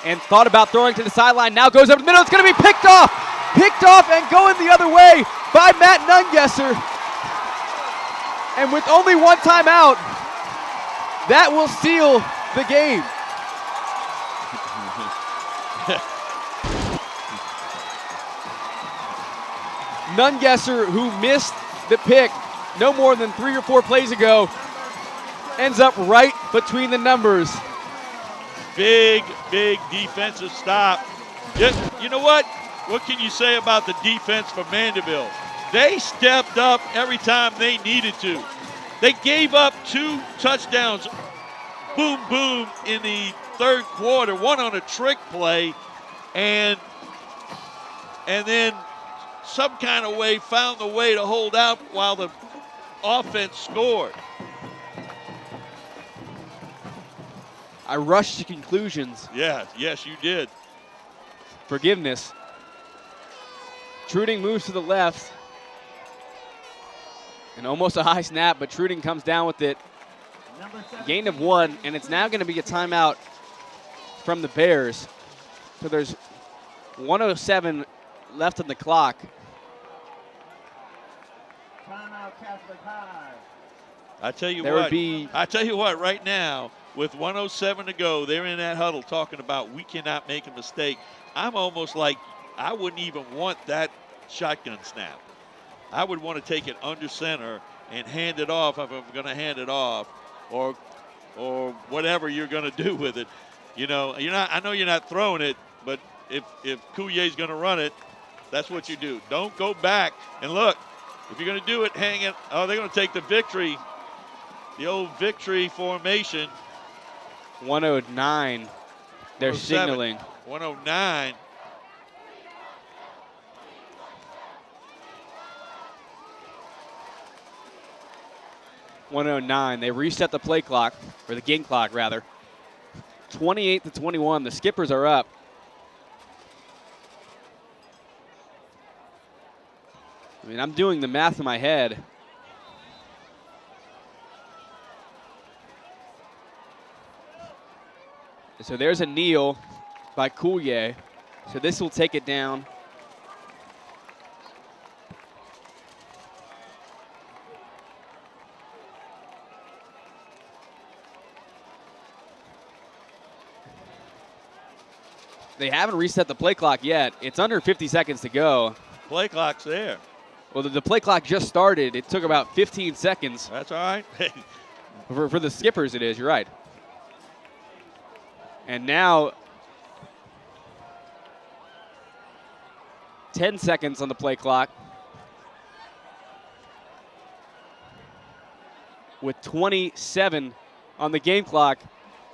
and thought about throwing to the sideline. Now goes over the middle. It's going to be picked off. Picked off and going the other way by Matt Nungesser. And with only one timeout, that will seal the game. Nungesser, who missed the pick no more than 3 or 4 plays ago, ends up right between the numbers. Big defensive stop. You know what? What can you say about the defense for Mandeville? They stepped up every time they needed to. They gave up 2 touchdowns, boom, boom, in the third quarter, one on a trick play, and then some kind of way found a way to hold out while the offense scored. I rushed to conclusions. Yeah, yes, you did. Forgiveness. Truding moves to the left. And almost a high snap, but Truding comes down with it. Gain of 1, and it's now going to be a timeout from the Bears. So there's 1:07 left on the clock. I tell you what, right now, with 1:07 to go, they're in that huddle talking about we cannot make a mistake. I'm almost like I wouldn't even want that shotgun snap. I would want to take it under center and hand it off if I'm going to hand it off, or whatever you're going to do with it. You know, I know you're not throwing it, but if Couillet's going to run it, that's what you do. Don't go back and look. If you're going to do it, hang it. Oh, they're going to take the victory, the old victory formation. 109. They're signaling. 109. They reset the play clock, or the game clock rather. 28-21. The Skippers are up. I mean, I'm doing the math in my head. So there's a kneel by Couillet. So this will take it down. They haven't reset the play clock yet. It's under 50 seconds to go. Play clock's there. Well, the play clock just started. It took about 15 seconds. That's all right. For the Skippers, it is. You're right. And now, 10 seconds on the play clock. With 27 on the game clock.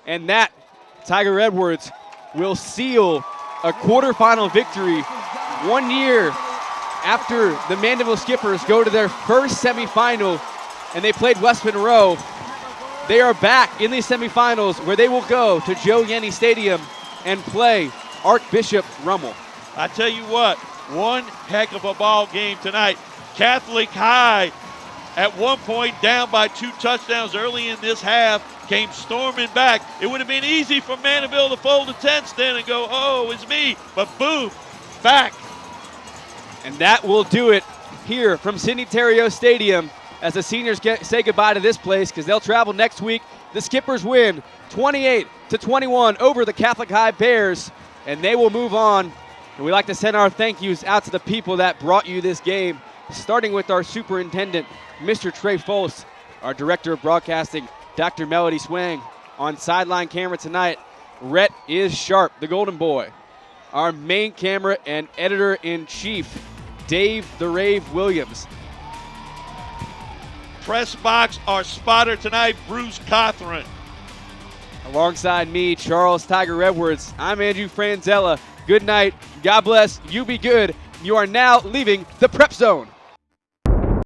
And that, Tiger Edwards, will seal a quarterfinal victory 1 year after the Mandeville Skippers go to their first semifinal, and they played West Monroe. They are back in the semifinals, where they will go to Joe Yenny Stadium and play Archbishop Rummel. I tell you what, one heck of a ball game tonight. Catholic High, at one point down by 2 touchdowns early in this half, came storming back. It would have been easy for Mandeville to fold the tents then and go, oh, it's me. But boom, back. And that will do it here from Sidney Terrio Stadium as the seniors say goodbye to this place, because they'll travel next week. The Skippers win 28-21 over the Catholic High Bears, and they will move on. And we'd like to send our thank yous out to the people that brought you this game, starting with our superintendent, Mr. Trey Folst, our director of broadcasting, Dr. Melody Swang. On sideline camera tonight, Rhett is Sharp, the Golden Boy. Our main camera and editor-in-chief, Dave the Rave Williams. Press box, our spotter tonight, Bruce Cothran. Alongside me, Charles Tiger Edwards, I'm Andrew Franzella. Good night. God bless. You be good. You are now leaving the Prep Zone.